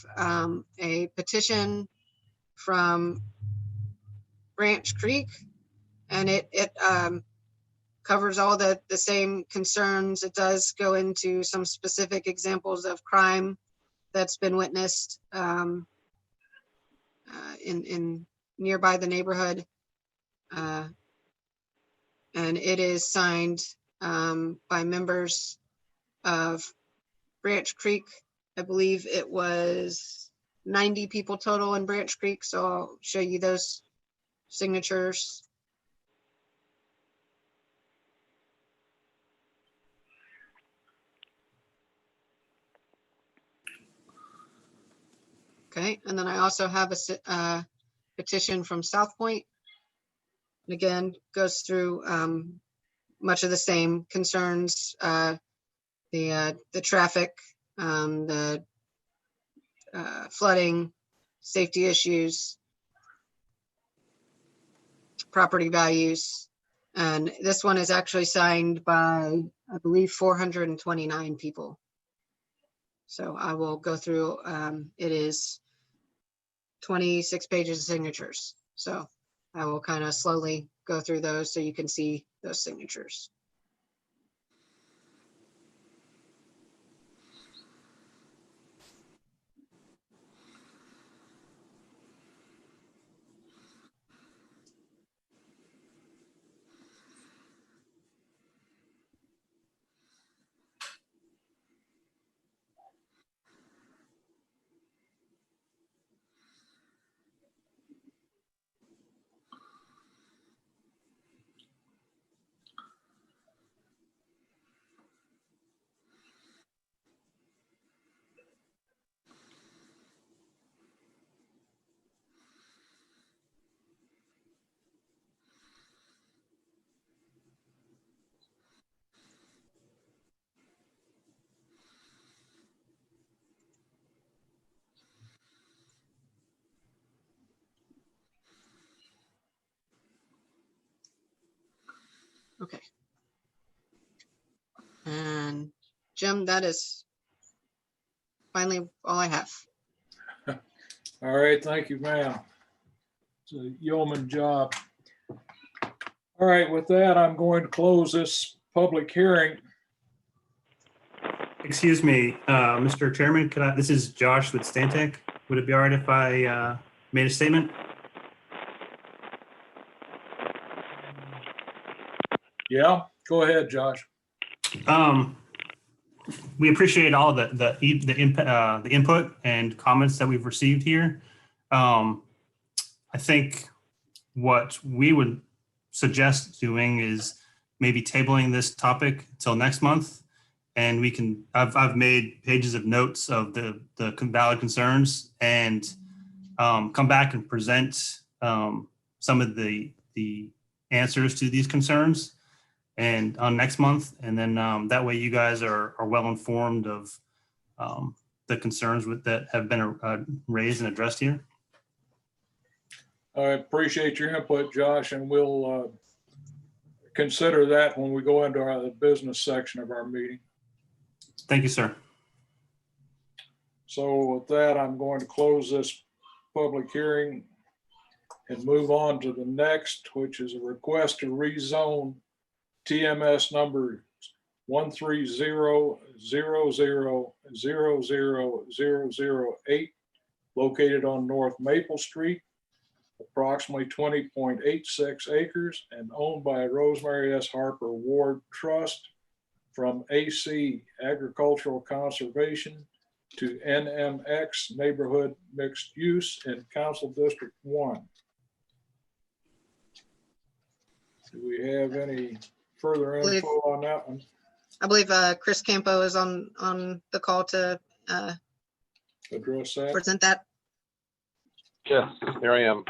a petition from Branch Creek. And it covers all the same concerns. It does go into some specific examples of crime that's been witnessed in nearby the neighborhood. And it is signed by members of Branch Creek. I believe it was 90 people total in Branch Creek. So I'll show you those signatures. Okay, and then I also have a petition from South Point. And again, goes through much of the same concerns, the traffic, the flooding, safety issues, property values. And this one is actually signed by, I believe, 429 people. So I will go through, it is 26 pages of signatures. So I will kind of slowly go through those so you can see those signatures. Okay. And Jim, that is finally all I have. All right, thank you, ma'am. It's a yeoman job. All right, with that, I'm going to close this public hearing. Excuse me, Mr. Chairman, this is Josh with Stantec. Would it be all right if I made a statement? Yeah, go ahead, Josh. We appreciate all the input and comments that we've received here. I think what we would suggest doing is maybe tabling this topic till next month. And we can, I've made pages of notes of the valid concerns and come back and present some of the answers to these concerns and on next month. And then that way you guys are well informed of the concerns that have been raised and addressed here. I appreciate your input, Josh, and we'll consider that when we go into the business section of our meeting. Thank you, sir. So with that, I'm going to close this public hearing and move on to the next, which is a request to rezone TMS number 130000008 located on North Maple Street, approximately 20.86 acres and owned by Rosemary S. Harper Ward Trust from AC Agricultural Conservation to NMX Neighborhood Mixed Use in Council District 1. Do we have any further info on that one? I believe Chris Campo is on the call to address that. Present that. Yes, here I am.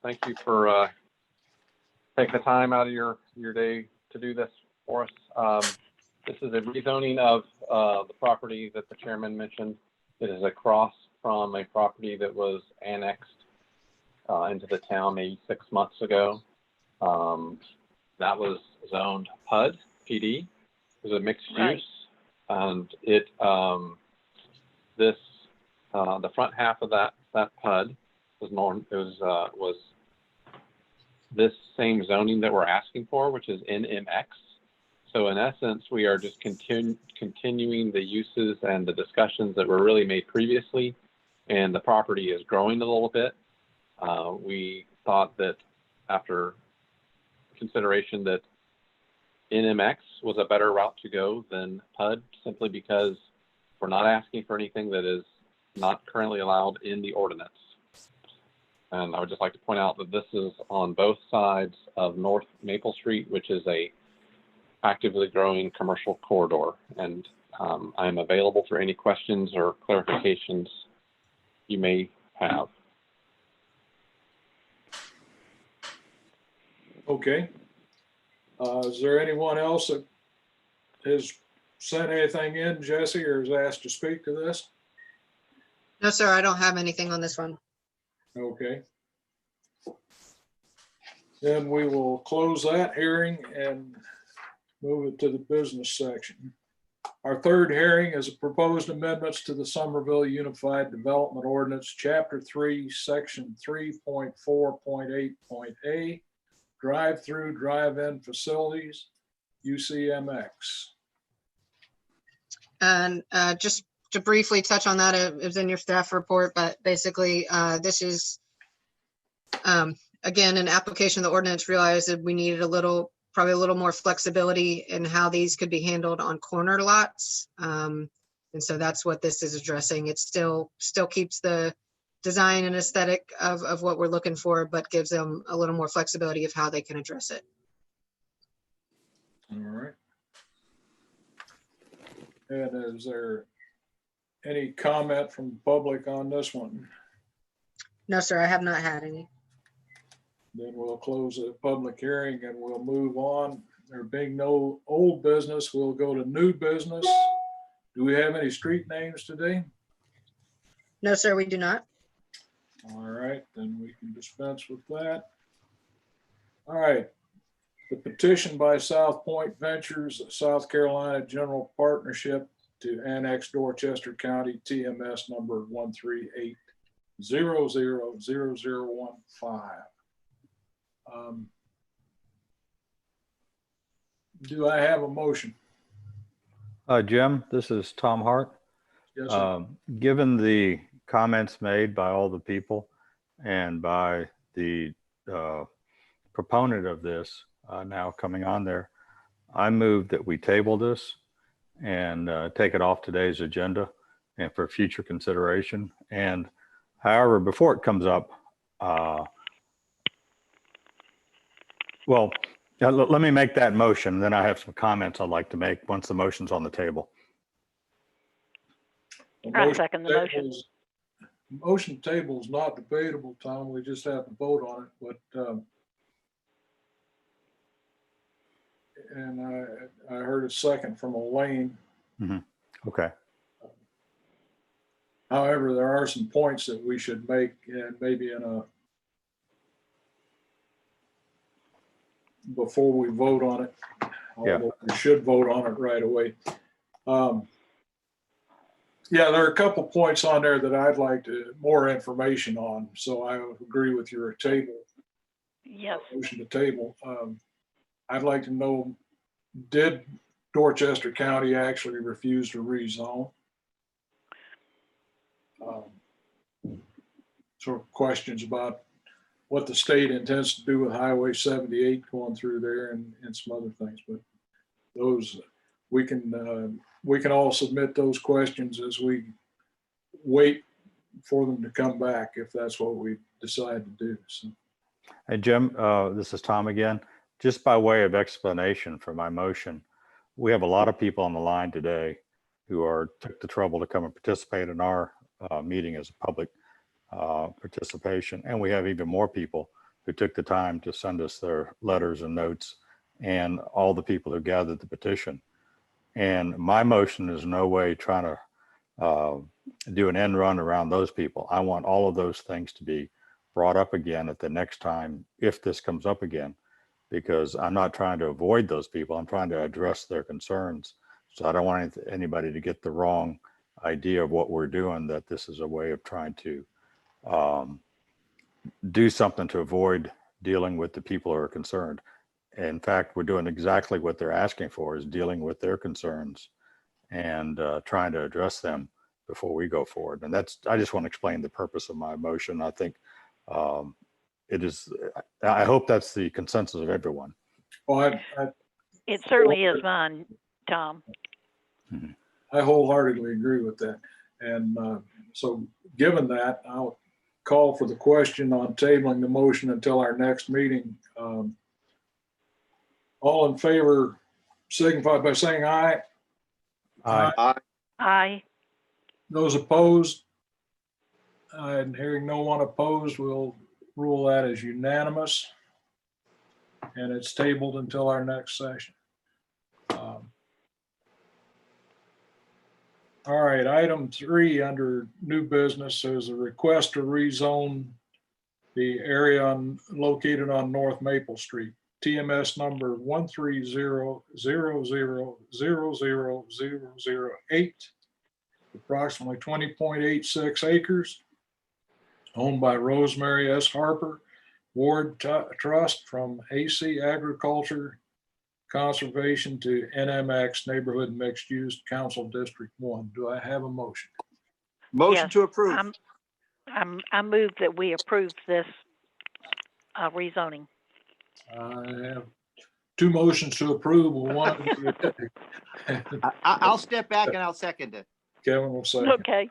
Thank you for taking the time out of your day to do this for us. This is a rezoning of the property that the chairman mentioned. It is across from a property that was annexed into the town maybe 6 months ago. That was zoned PUD, PD. It was a mixed use, and it the front half of that PUD was this same zoning that we're asking for, which is NMX. So in essence, we are just continuing the uses and the discussions that were really made previously, and the property is growing a little bit. We thought that after consideration that NMX was a better route to go than PUD, simply because we're not asking for anything that is not currently allowed in the ordinance. And I would just like to point out that this is on both sides of North Maple Street, which is a actively growing commercial corridor. And I'm available for any questions or clarifications you may have. Okay. Is there anyone else that has sent anything in, Jesse, or is asked to speak to this? No, sir, I don't have anything on this one. Okay. Then we will close that hearing and move it to the business section. Our third hearing is a proposed amendments to the Somerville Unified Development Ordinance, Chapter 3, Section 3.4.8.a, drive-through, drive-in facilities, UCMX. And just to briefly touch on that, it was in your staff report, but basically this is, again, an application of the ordinance. Realized that we needed probably a little more flexibility in how these could be handled on corner lots. And so that's what this is addressing. It still keeps the design and aesthetic of what we're looking for, but gives them a little more flexibility of how they can address it. All right. And is there any comment from the public on this one? No, sir, I have not had any. Then we'll close the public hearing and we'll move on. There being no old business, we'll go to new business. Do we have any street names today? No, sir, we do not. All right, then we can dispense with that. All right. The petition by South Point Ventures, South Carolina General Partnership to annex Dorchester County TMS number 138000015. Do I have a motion? Jim, this is Tom Hart. Yes, sir. Given the comments made by all the people and by the proponent of this now coming on there, I move that we table this and take it off today's agenda and for future consideration. And however, before it comes up, Well, let me make that motion. Then I have some comments I'd like to make once the motion's on the table. I second the motion. Motion table is not debatable, Tom. We just have to vote on it, but, and I heard a second from Elaine. Okay. However, there are some points that we should make, and maybe in a, before we vote on it. Although we should vote on it right away. Yeah, there are a couple points on there that I'd like more information on. So I would agree with your table. Yes. Motion to table. I'd like to know, did Dorchester County actually refuse to rezone? Sort of questions about what the state intends to do with Highway 78 going through there and some other things, but those we can all submit those questions as we wait for them to come back, if that's what we decide to do. So. Hey, Jim, this is Tom again. Just by way of explanation for my motion, we have a lot of people on the line today who took the trouble to come and participate in our meeting as a public participation. And we have even more people who took the time to send us their letters and notes, and all the people who gathered the petition. And my motion is no way trying to do an end run around those people. I want all of those things to be brought up again at the next time, if this comes up again, because I'm not trying to avoid those people. I'm trying to address their concerns. So I don't want anybody to get the wrong idea of what we're doing, that this is a way of trying to do something to avoid dealing with the people who are concerned. In fact, we're doing exactly what they're asking for, is dealing with their concerns and trying to address them before we go forward. And I just want to explain the purpose of my motion. I think it is, I hope that's the consensus of everyone. Well, It certainly is mine, Tom. I wholeheartedly agree with that. And so given that, I'll call for the question on tabling the motion until our next meeting. All in favor signify by saying aye. Aye. Aye. Those opposed? And hearing no one opposed, we'll rule that as unanimous. And it's tabled until our next session. All right, item 3 under new business is a request to rezone the area located on North Maple Street. TMS number 130000008, approximately 20.86 acres, owned by Rosemary S. Harper, Ward Trust, from AC Agriculture Conservation to NMX Neighborhood Mixed Use Council District 1. Do I have a motion? Motion to approve. I move that we approve this rezoning. I have 2 motions to approve. I'll step back and I'll second it. Kevin will second. Okay.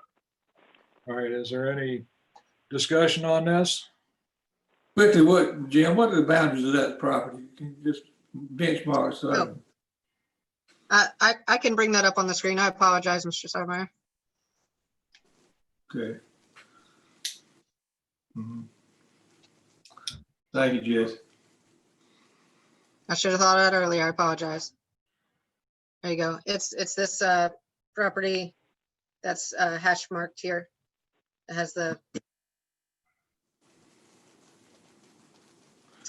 All right, is there any discussion on this? Quickly, Jim, what are the boundaries of that property? Can you just benchmark? So I can bring that up on the screen. I apologize, Mr. Sarmeyer. Okay. Thank you, Jess. I should have thought of that earlier. I apologize. There you go. It's this property that's hash marked here. It has the,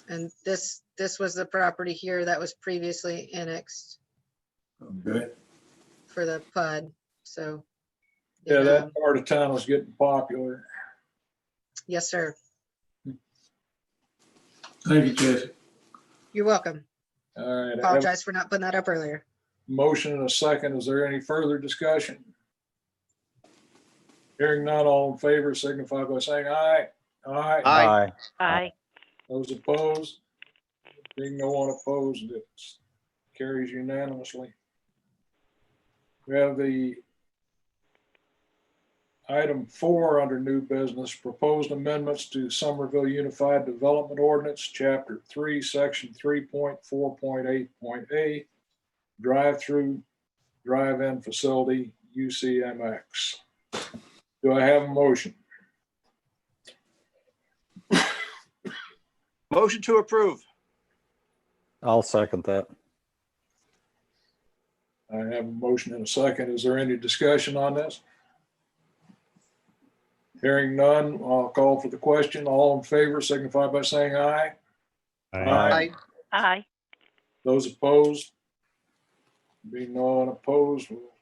and this was the property here that was previously annexed. Okay. For the PUD. So. Yeah, that part of town is getting popular. Yes, sir. Thank you, Jesse. You're welcome. All right. Apologize for not putting that up earlier. Motion and a second. Is there any further discussion? Hearing none, all in favor signify by saying aye. Aye. Aye. Aye. Those opposed? Being no one opposed, it carries unanimously. We have the Item 4 under new business, proposed amendments to Somerville Unified Development Ordinance, Chapter 3, Section 3.4.8.A, drive-through, drive-in facility, UCMX. Do I have a motion? Motion to approve. I'll second that. I have a motion and a second. Is there any discussion on this? Hearing none, I'll call for the question. All in favor signify by saying aye. Aye. Aye. Those opposed? Being no one opposed, we'll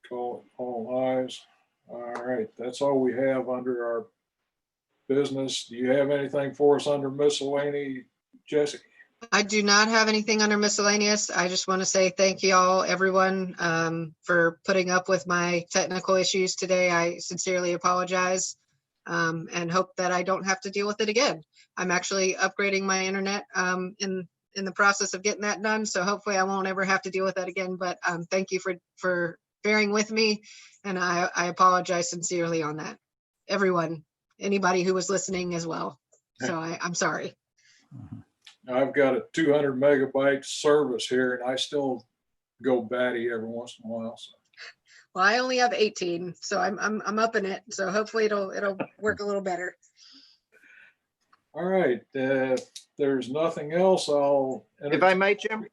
call it all ayes. All right, that's all we have under our business. Do you have anything for us under miscellany, Jesse? I do not have anything under miscellaneous. I just want to say thank you all, everyone, for putting up with my technical issues today. I sincerely apologize, and hope that I don't have to deal with it again. I'm actually upgrading my internet in the process of getting that done, so hopefully I won't ever have to deal with that again. But thank you for bearing with me, and I apologize sincerely on that. Everyone, anybody who was listening as well. So I'm sorry. I've got a 200 megabyte service here and I still go batty every once in a while. So. Well, I only have 18, so I'm up in it. So hopefully it'll work a little better. All right. There's nothing else. If I might, Jim,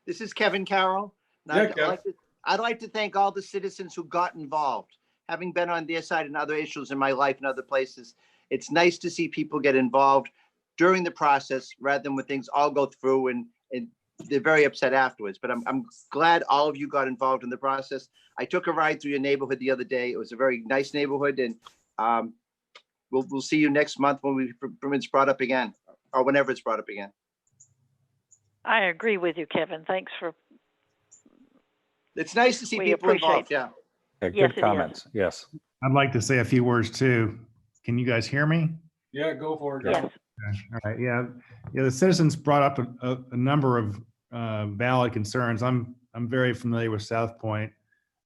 this is Kevin Carroll. Yeah, Kevin. I'd like to thank all the citizens who got involved. Having been on their side and other issues in my life and other places, it's nice to see people get involved during the process rather than when things all go through and they're very upset afterwards. But I'm glad all of you got involved in the process. I took a ride through your neighborhood the other day. It was a very nice neighborhood, and we'll see you next month when it's brought up again, or whenever it's brought up again. I agree with you, Kevin. Thanks for. It's nice to see people involved. Yeah. Good Yes, it comments. Yes. I'd like to say a few words too. Can you guys hear me? Yeah, go for it. Yes. Okay. All right. Yeah. The citizens brought up a number of valid concerns. I'm very familiar with South Point,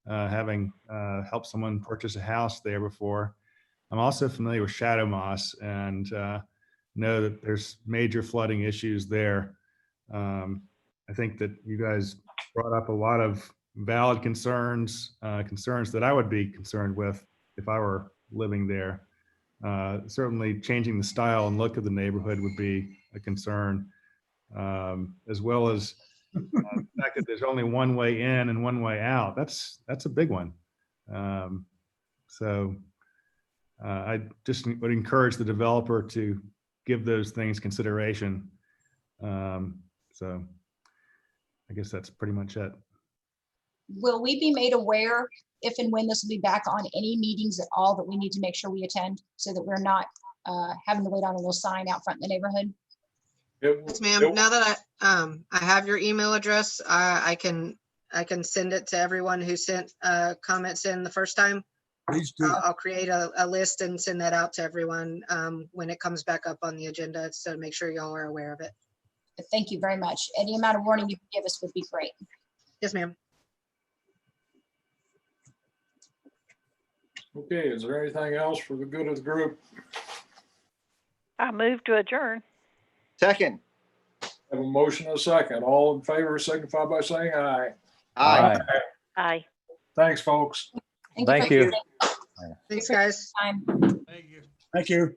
having helped someone purchase a house there before. I'm also familiar with Shadow Moss and know that there's major flooding issues there. I think that you guys brought up a lot of valid concerns, concerns that I would be concerned with if I were living there. Certainly changing the style and look of the neighborhood would be a concern, as well as the fact that there's only one way in and one way out. That's a big one. I just would encourage the developer to give those things consideration. So I guess that's pretty much it. Will we be made aware if and when this will be back on any meetings at all that we need to make sure we attend so that we're not having to wait on a little sign out front in the neighborhood? Yes, ma'am. Now that I have your email address, I can send it to everyone who sent comments in the first time. Please do. I'll create a list and send that out to everyone when it comes back up on the agenda, so make sure y'all are aware of it. Thank you very much. Any amount of warning you can give us would be great. Yes, ma'am. Okay, is there anything else for the good of the group? I move to adjourn. Second. Have a motion and a second. All in favor signify by saying aye. Aye. Aye. Thanks, folks. Thank you. Thanks, guys. Thank you.